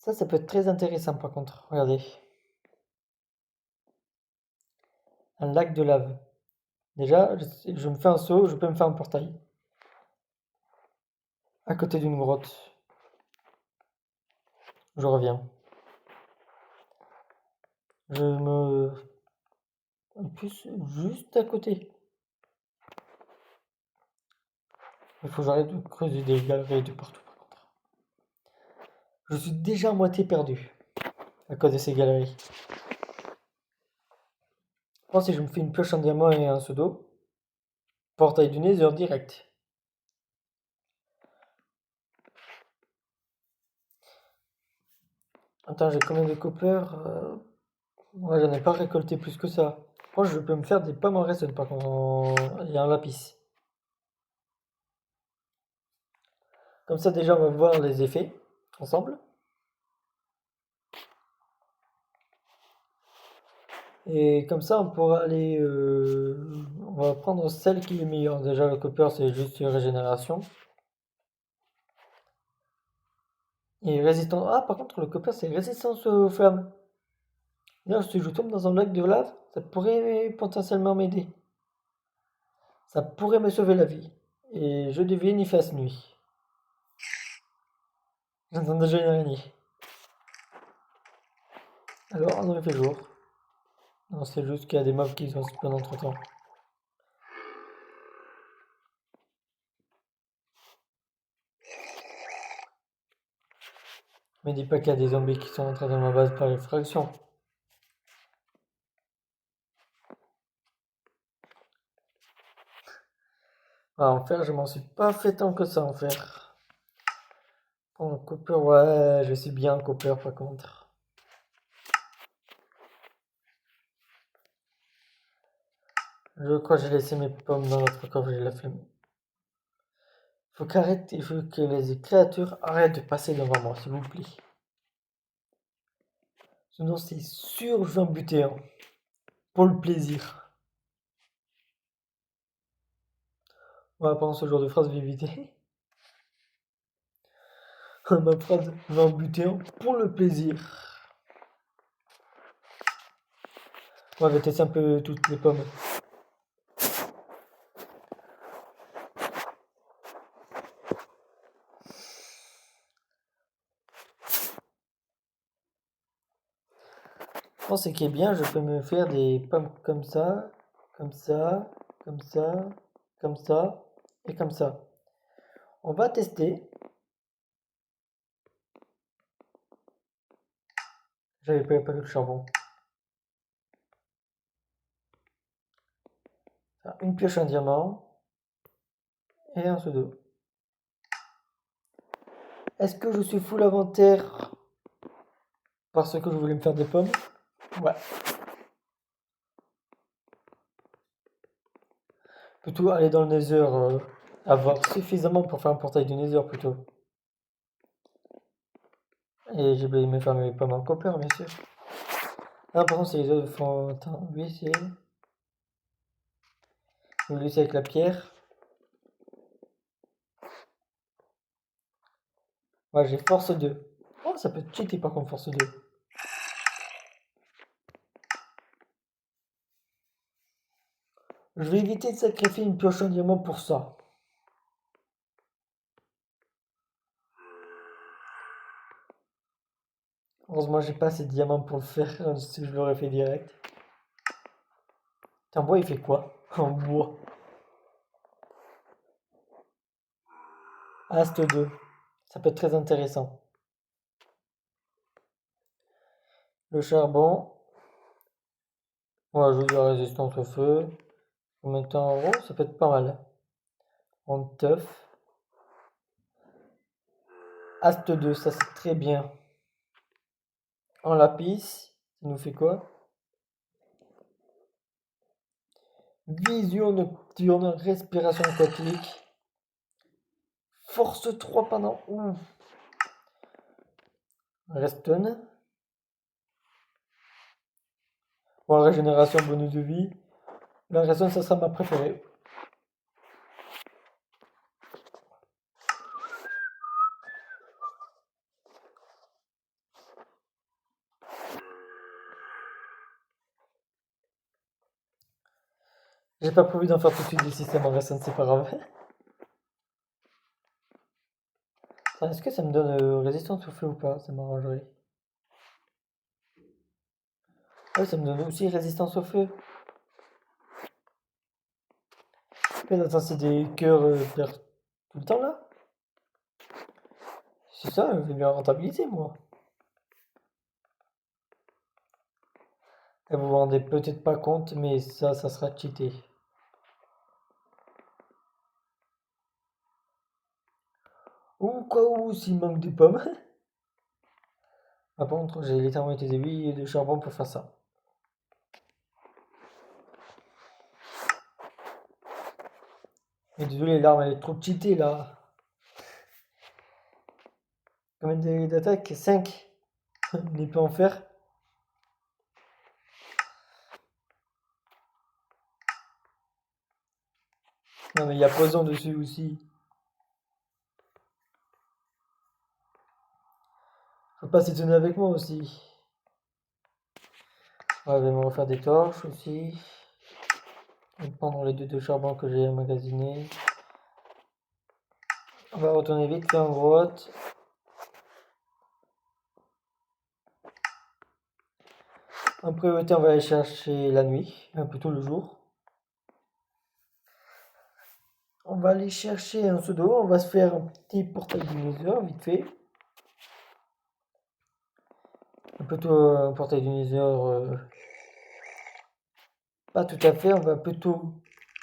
Ça peut être très intéressant par contre. Regardez. Un lac de lave. Déjà, je me fais un saut, je peux me faire un portail. À côté d'une grotte. Je reviens. Je me. En plus, juste à côté. Il faut que j'arrête de creuser des galeries de partout par contre. Je suis déjà à moitié perdu à cause de ces galeries. Je pense que si je me fais une pioche en diamant et un pseudo, portail du Nether direct. Attends, j'ai combien de copper? Ouais, j'en ai pas récolté plus que ça. Moi, je peux me faire des pommes en redstone, par contre, il y a un lapis. Comme ça, déjà, on va voir les effets ensemble. Et comme ça, on pourra aller. On va prendre celle qui est meilleure. Déjà, le copper, c'est juste une régénération. Et résistant. Ah, par contre, le copper, c'est résistance aux flammes. D'ailleurs, si je tombe dans un lac de lave, ça pourrait potentiellement m'aider. Ça pourrait me sauver la vie. Et je devine, il fasse nuit. J'entends déjà une araignée. Alors, non, il fait jour. Non, c'est juste qu'il y a des mobs qui sont spawn entre temps. Me dis pas qu'il y a des zombies qui sont entrés dans ma base par effraction. Ah, en fer, je m'en suis pas fait tant que ça en fer. En copper, ouais, je suis bien en copper par contre. Je crois que j'ai laissé mes pommes dans l'autre coffre, j'ai la flemme. Il faut que les créatures arrêtent de passer devant moi, s'il vous plaît. Sinon, c'est sûr, je vais en buter un. Pour le plaisir. Ouais, pendant ce genre de phrase, éviter. Ma phrase, je vais en buter un pour le plaisir. On va tester un peu toutes les pommes. Je pense que ce qui est bien, je peux me faire des pommes comme ça, comme ça, comme ça, comme ça et comme ça. On va tester. J'avais pas le charbon. Une pioche, un diamant et un seau d'eau. Est-ce que je suis full inventaire parce que je voulais me faire des pommes? Ouais. Plutôt aller dans le Nether, avoir suffisamment pour faire un portail du Nether plutôt. Et j'ai oublié de me faire mes pommes en copper, bien sûr. Ah, par contre, c'est les autres font. Attends, lui, c'est. Lui, c'est avec la pierre. Ouais, j'ai force 2. Oh, ça peut être cheaté par contre, force 2. Je vais éviter de sacrifier une pioche en diamant pour ça. Heureusement, j'ai pas assez de diamants pour le faire, si je l'aurais fait direct. En bois, il fait quoi? En bois. Ast 2. Ça peut être très intéressant. Le charbon. On va ajouter la résistance au feu. En même temps, oh, ça peut être pas mal. En teuf. Ast 2, ça c'est très bien. En lapis, ça nous fait quoi? Vision nocturne, respiration aquatique. Force 3 pendant. Ouh. Redstone. Bon, régénération, bonus de vie. La redstone, ça sera ma préférée. J'ai pas prévu d'en faire tout de suite des systèmes en redstone, c'est pas grave. Est-ce que ça me donne résistance au feu ou pas? Ça m'arrangerait. Ouais, ça me donne aussi résistance au feu. Mais attends, c'est des cœurs tout le temps là? C'est ça, je vais bien rentabiliser moi. Et vous vous rendez peut-être pas compte, mais ça sera cheaté. Ou quoi, ou s'il manque des pommes. Par contre, j'ai littéralement utilisé 8 de charbon pour faire ça. Mais désolé, l'arme elle est trop cheatée là. Combien d'attaque? 5. Une épée en fer. Non mais il y a poison dessus aussi. Faut pas s'étonner avec moi aussi. On va me refaire des torches aussi. On va prendre les 2 de charbon que j'ai emmagasinés. On va retourner vite fait en grotte. En priorité, on va aller chercher la nuit, plutôt le jour. On va aller chercher un pseudo, on va se faire un petit portail du Nether, vite fait. Plutôt un portail du Nether, pas tout à fait, on va plutôt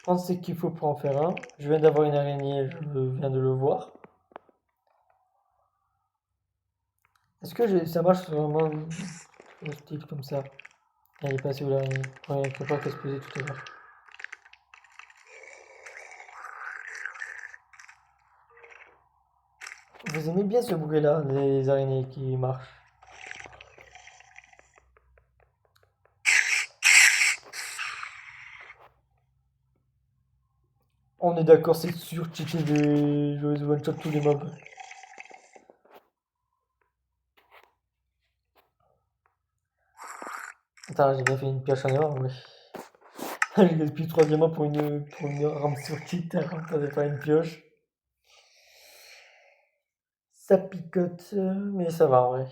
prendre ce qu'il faut pour en faire un. Je viens d'avoir une araignée, je viens de le voir. Est-ce que ça marche vraiment le style comme ça? Elle est passée où l'araignée? Ouais, quelque part qu'elle se posait tout à l'heure. Vous aimez bien ce bruit là, des araignées qui marchent? On est d'accord, c'est sûr, cheaté de jouer one shot tous les mobs. Attends, j'ai bien fait une pioche en or, oui. J'ai gaspillé 3 diamants pour une arme sur cheat, remplacé par une pioche. Ça picote, mais ça va en vrai.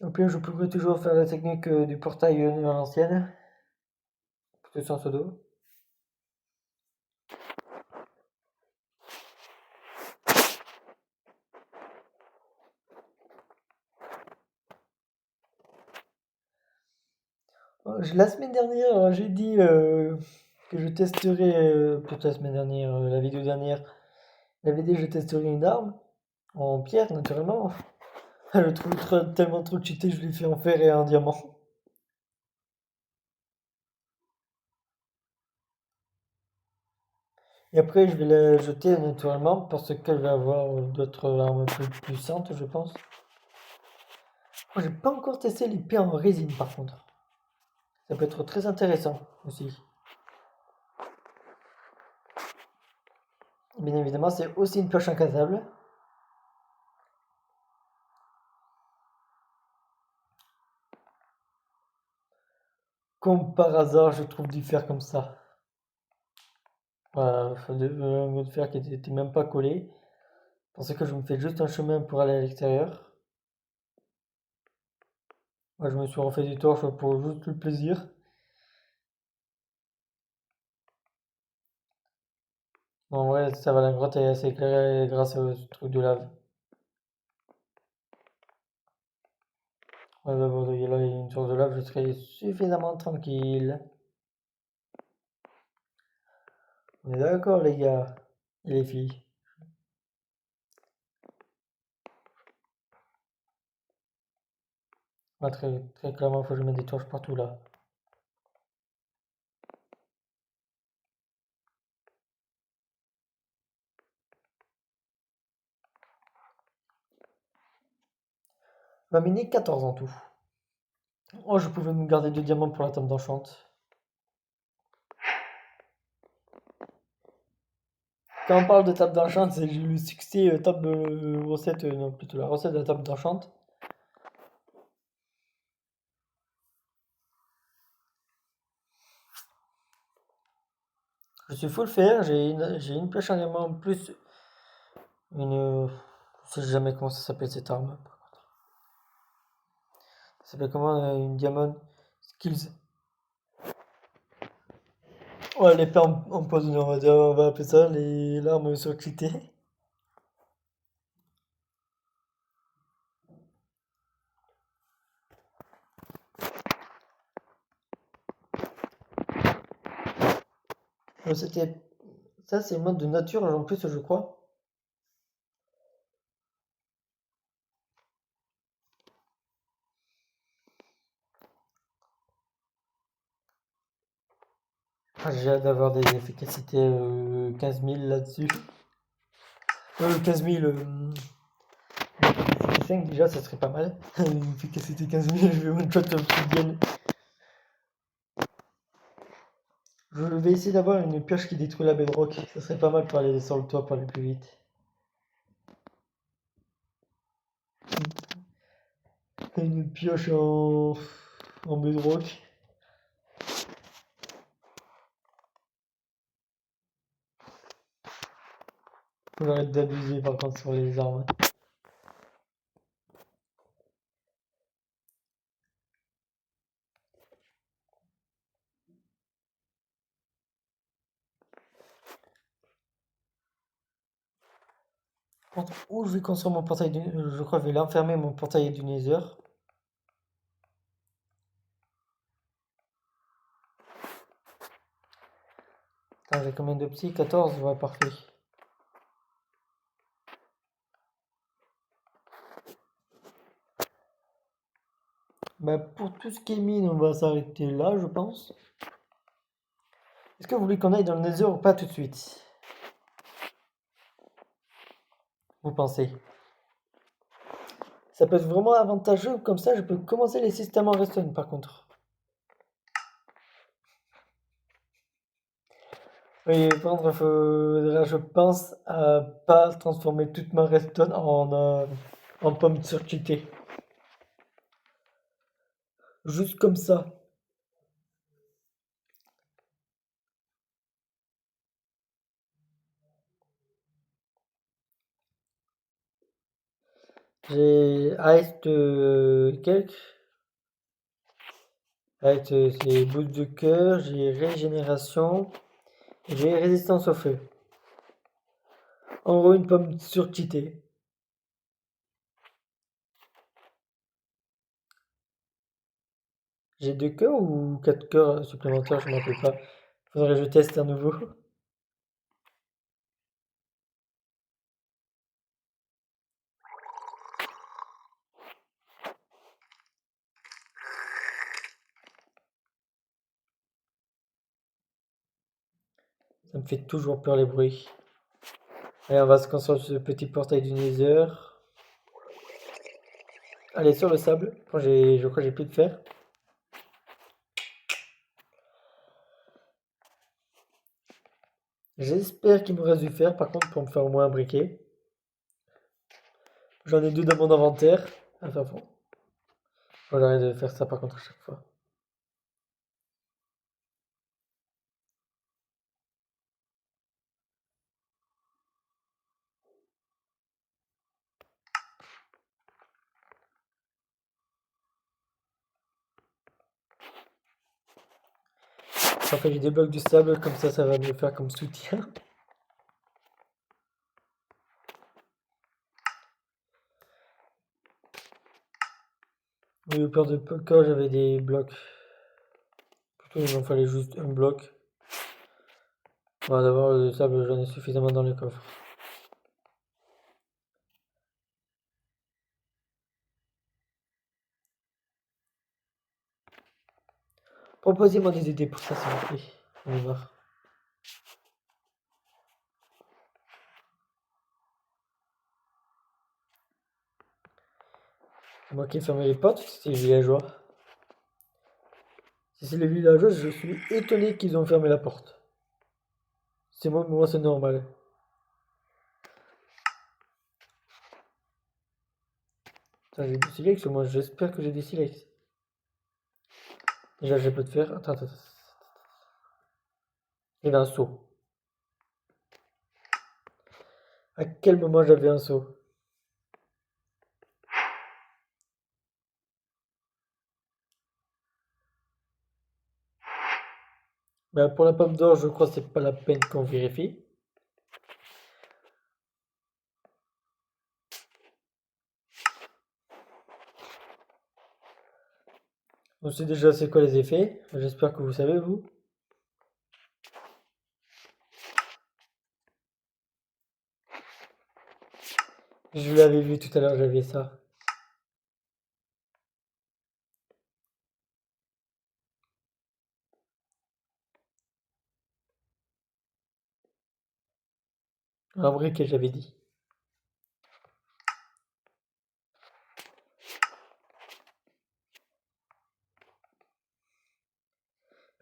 Au pire, je pourrais toujours faire la technique du portail à l'ancienne, plutôt sans pseudo. La semaine dernière, j'ai dit que je testerais, plutôt la semaine dernière, la vidéo dernière, j'avais dit que je testerais une arme, en pierre naturellement. Je trouve tellement trop cheaté, je l'ai fait en fer et en diamant. Et après, je vais la jeter naturellement parce qu'elle va avoir d'autres armes plus puissantes, je pense. Moi, j'ai pas encore testé l'épée en résine par contre. Ça peut être très intéressant aussi. Bien évidemment, c'est aussi une pioche incassable. Comme par hasard, je trouve du fer comme ça. Voilà, un mot de fer qui n'était même pas collé. Parce que je me fais juste un chemin pour aller à l'extérieur. Moi, je me suis refait des torches pour juste le plaisir. En vrai, ça va, la grotte est assez éclairée grâce au truc de lave. Ouais, bah, bon, là, il y a une source de lave, je serai suffisamment tranquille. On est d'accord, les gars et les filles. Ouais, très clairement, il faut que je mette des torches partout là. Ma mini 14 en tout. Oh, je pouvais me garder 2 diamants pour la table d'enchante. Quand on parle de table d'enchante, c'est le succès table recette, non, plutôt la recette de la table d'enchante. Je suis full fer, j'ai une flèche en diamant plus une. Je sais jamais comment ça s'appelle cette arme. Ça s'appelle comment une diamond skills. Ouais, l'épée empoisonnée, on va appeler ça l'arme surcheatée. C'était. Ça, c'est le mode de nature en plus, je crois. J'ai hâte d'avoir des efficacités 15 000 là-dessus. 15 000. 5 déjà, ça serait pas mal. Une efficacité 15 000, je vais one-shot obsidienne. Je vais essayer d'avoir une pioche qui détruit la bedrock. Ça serait pas mal pour aller sur le toit pour aller plus vite. Une pioche en bedrock. Faut arrêter d'abuser par contre sur les armes. Où je vais construire mon portail du... Je crois que je vais l'enfermer mon portail du Nether. Attends, j'ai combien de psy? 14? Ouais, parfait. Bah, pour tout ce qui est mine, on va s'arrêter là, je pense. Est-ce que vous voulez qu'on aille dans le Nether ou pas tout de suite? Vous pensez? Ça peut être vraiment avantageux, comme ça je peux commencer les systèmes en redstone par contre. Oui, par contre, il faudra, je pense, à pas transformer toute ma redstone en pomme surcheatée. Juste comme ça. J'ai Ice de quelques. Ice, c'est boost de cœur, j'ai régénération, j'ai résistance au feu. En gros, une pomme surcheatée. J'ai 2 cœurs ou 4 cœurs supplémentaires, je ne me rappelle pas. Faudrait que je teste à nouveau. Ça me fait toujours peur les bruits. Allez, on va se concentrer sur ce petit portail du Nether. Allez, sur le sable. Je crois que j'ai plus de fer. J'espère qu'il me reste du fer, par contre, pour me faire au moins un briquet. J'en ai 2 dans mon inventaire. Enfin bon. Faut que j'arrête de faire ça par contre à chaque fois. En fait, j'ai des blocs de sable, comme ça va me faire comme soutien. J'ai eu peur de quand j'avais des blocs. Plutôt, il m'en fallait juste un bloc. Bon, d'abord, le sable, j'en ai suffisamment dans le coffre. Proposez-moi des idées pour ça, s'il vous plaît. On est marre. C'est moi qui ai fermé les portes, c'est les villageois. Si c'est les villageois, je suis étonné qu'ils ont fermé la porte. C'est moi c'est normal. Putain, j'ai du silex, moi j'espère que j'ai des silex. Déjà, j'ai pas de fer. Attends. Il y avait un seau. À quel moment j'avais un seau? Ben, pour la pomme d'or, je crois que c'est pas la peine qu'on vérifie. On sait déjà c'est quoi les effets. J'espère que vous savez, vous. Je l'avais vu tout à l'heure, j'avais ça. En vrai que j'avais dit.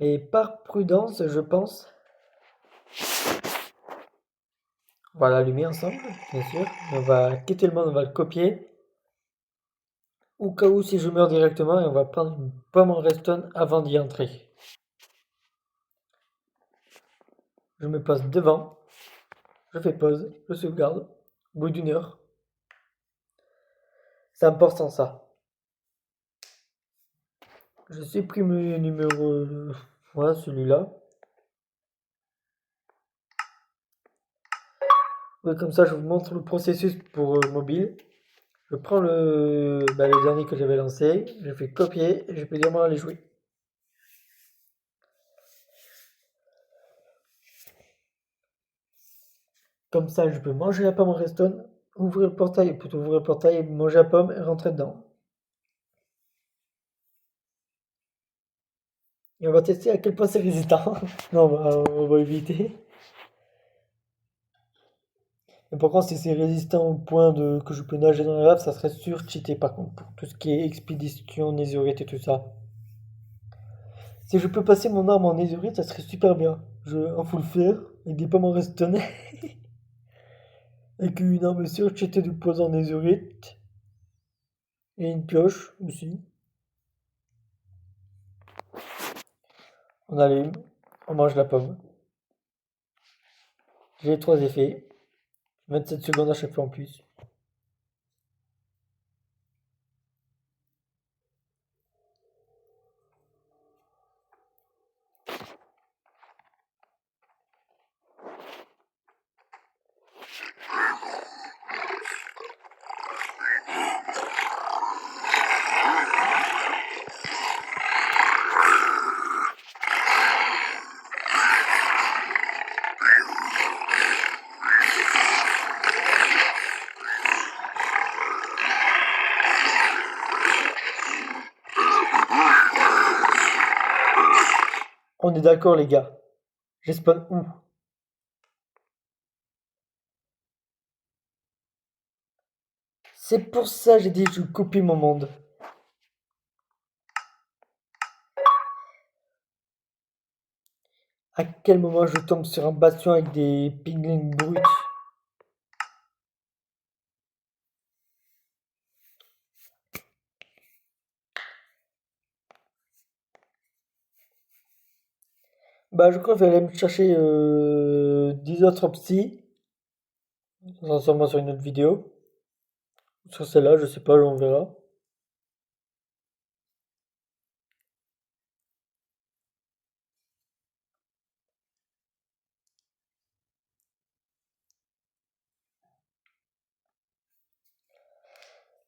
Et par prudence, je pense, on va l'allumer ensemble, bien sûr. On va quitter le mode, on va le copier. Au cas où si je meurs directement, et on va prendre une pomme en redstone avant d'y entrer. Je me pose devant, je fais pause, je sauvegarde. Au bout d'une heure, c'est important ça. Je supprime le numéro, voilà celui-là. Ouais, comme ça, je vous montre le processus pour mobile. Je prends le dernier que j'avais lancé, je fais copier et je peux directement aller jouer. Comme ça, je peux manger la pomme en redstone, ouvrir le portail, plutôt ouvrir le portail, manger la pomme et rentrer dedans. Et on va tester à quel point c'est résistant. Non, on va éviter. Mais par contre, si c'est résistant au point que je peux nager dans la lave, ça serait sûr cheaté par contre, pour tout ce qui est expédition, netherite et tout ça. Si je peux passer mon arme en netherite, ça serait super bien. Un full fer, avec des pommes en redstone, avec une arme surcheatée de poison en netherite, et une pioche aussi. On allume, on mange la pomme. J'ai les trois effets. 27 secondes à chaque fois en plus. On est d'accord les gars. J'espawn où? C'est pour ça que j'ai dit que je copie mon monde. À quel moment je tombe sur un bastion avec des piglins bruts? Bah je crois que je vais aller me chercher 10 autres psy. Ça sera sûrement sur une autre vidéo. Sur celle-là, je sais pas, on verra.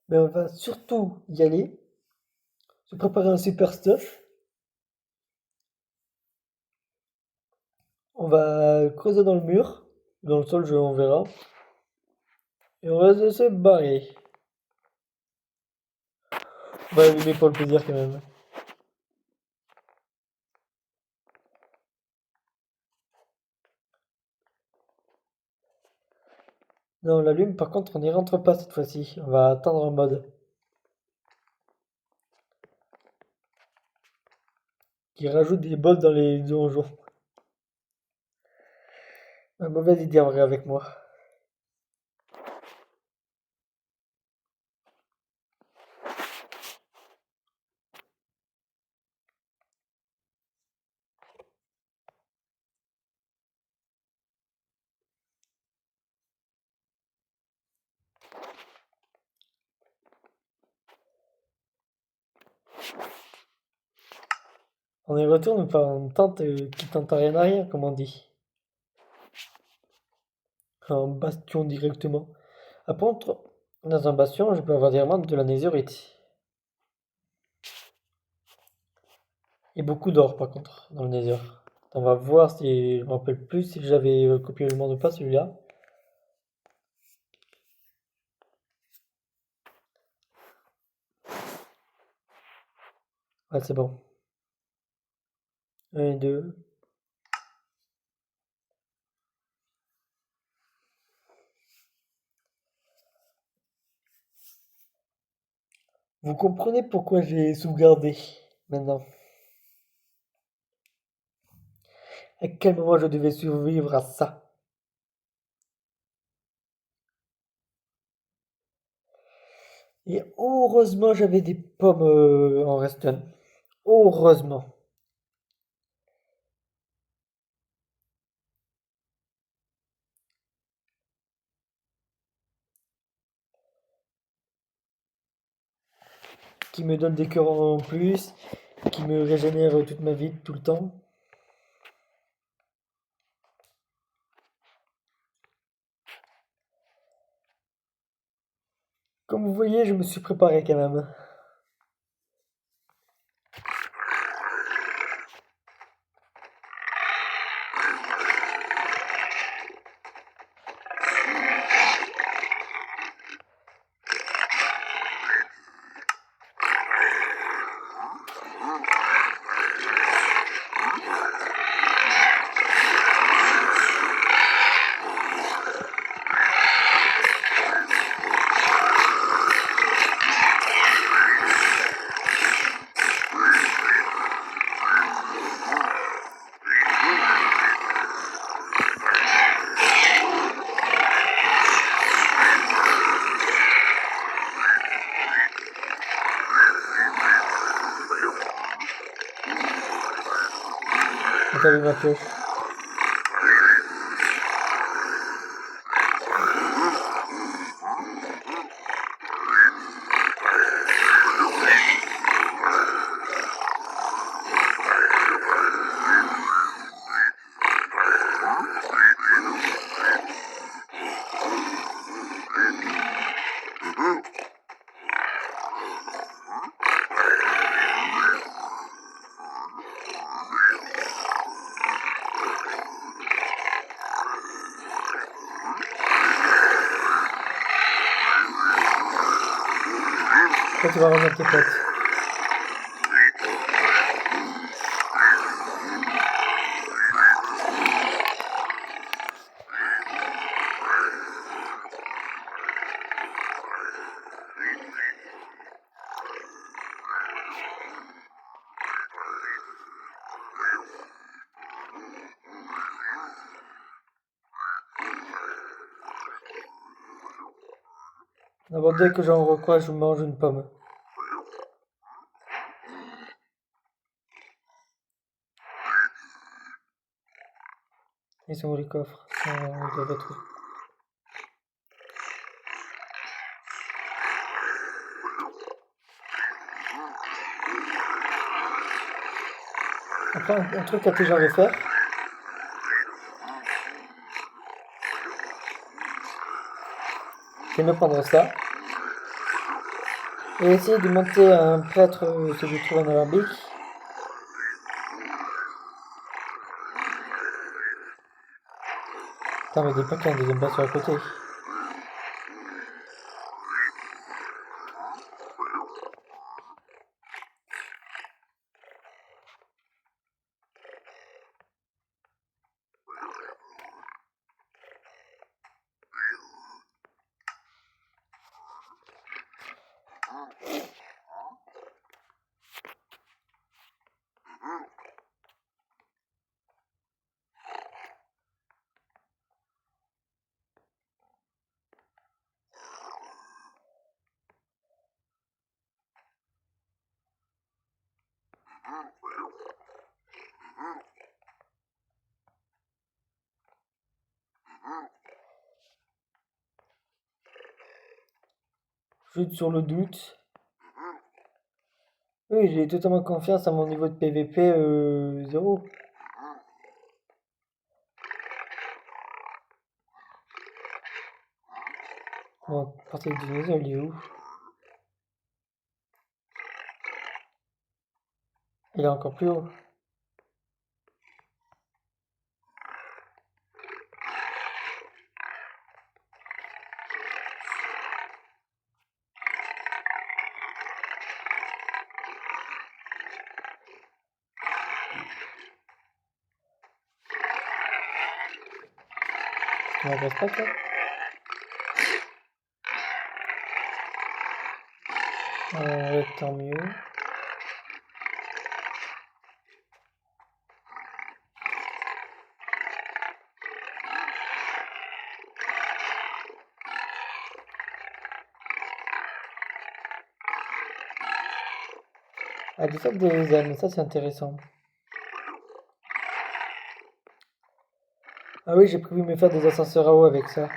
Mais on va surtout y aller. Se préparer un super stuff. On va creuser dans le mur. Dans le sol, on verra. Et on va se barrer. On va allumer pour le plaisir quand même. Non, on l'allume, par contre, on n'y rentre pas cette fois-ci. On va attendre en mode qui rajoute des boss dans les donjons. Une mauvaise idée en vrai avec moi. On y retourne par une tente qui tente à rien à rien, comme on dit. Un bastion directement. Par contre, dans un bastion, je peux avoir directement de la netherite. Et beaucoup d'or par contre, dans le nether. On va voir si je me rappelle plus si j'avais copié le monde ou pas celui-là. Ouais, c'est bon. 1 et 2. Vous comprenez pourquoi j'ai sauvegardé maintenant. À quel moment je devais survivre à ça? Et heureusement j'avais des pommes en Reston. Heureusement. Qui me donne des cœurs en plus, qui me régénère toute ma vie, tout le temps. Comme vous voyez, je me suis préparé quand même. T'as vu ma pioche. Quand tu vas rejoindre tes potes. D'abord, dès que j'en recrois, je mange une pomme. Ils sont où les coffres? Ils doivent être où? Après, un truc intelligent à faire, c'est me prendre ça et essayer de monter un prêtre que je trouve en alambic. Attends, mais dis pas qu'il y a un deuxième bas sur la côté. Juste sur le doute. Oui, j'ai totalement confiance à mon niveau de PVP 0. Bon, partie du dinosaure, il est où? Il est encore plus haut. Tu m'agresse pas, toi? Tant mieux. Ah, des sacs des ânes, ça c'est intéressant. Ah oui, j'ai prévu me faire des ascenseurs à eau avec ça.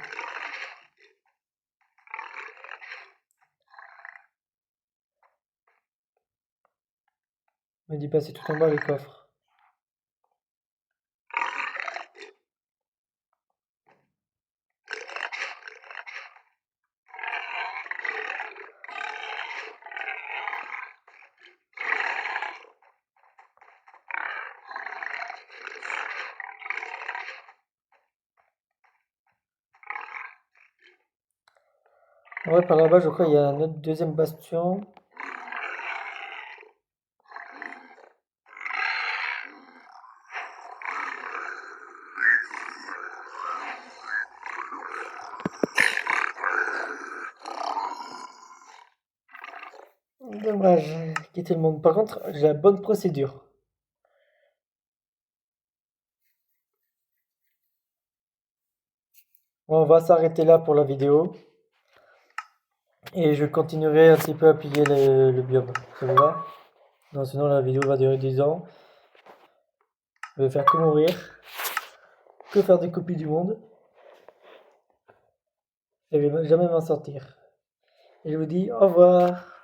Me dis pas, c'est tout en bas les coffres. Ouais, par là-bas, je crois qu'il y a un autre deuxième bastion. Dommage, j'ai quitté le monde. Par contre, j'ai la bonne procédure. On va s'arrêter là pour la vidéo. Et je continuerai un petit peu à piller le biome. Ça vous va? Non, sinon la vidéo va durer 10 ans. Je vais faire que mourir. Que faire des copies du monde. Je vais jamais m'en sortir. Et je vous dis au revoir.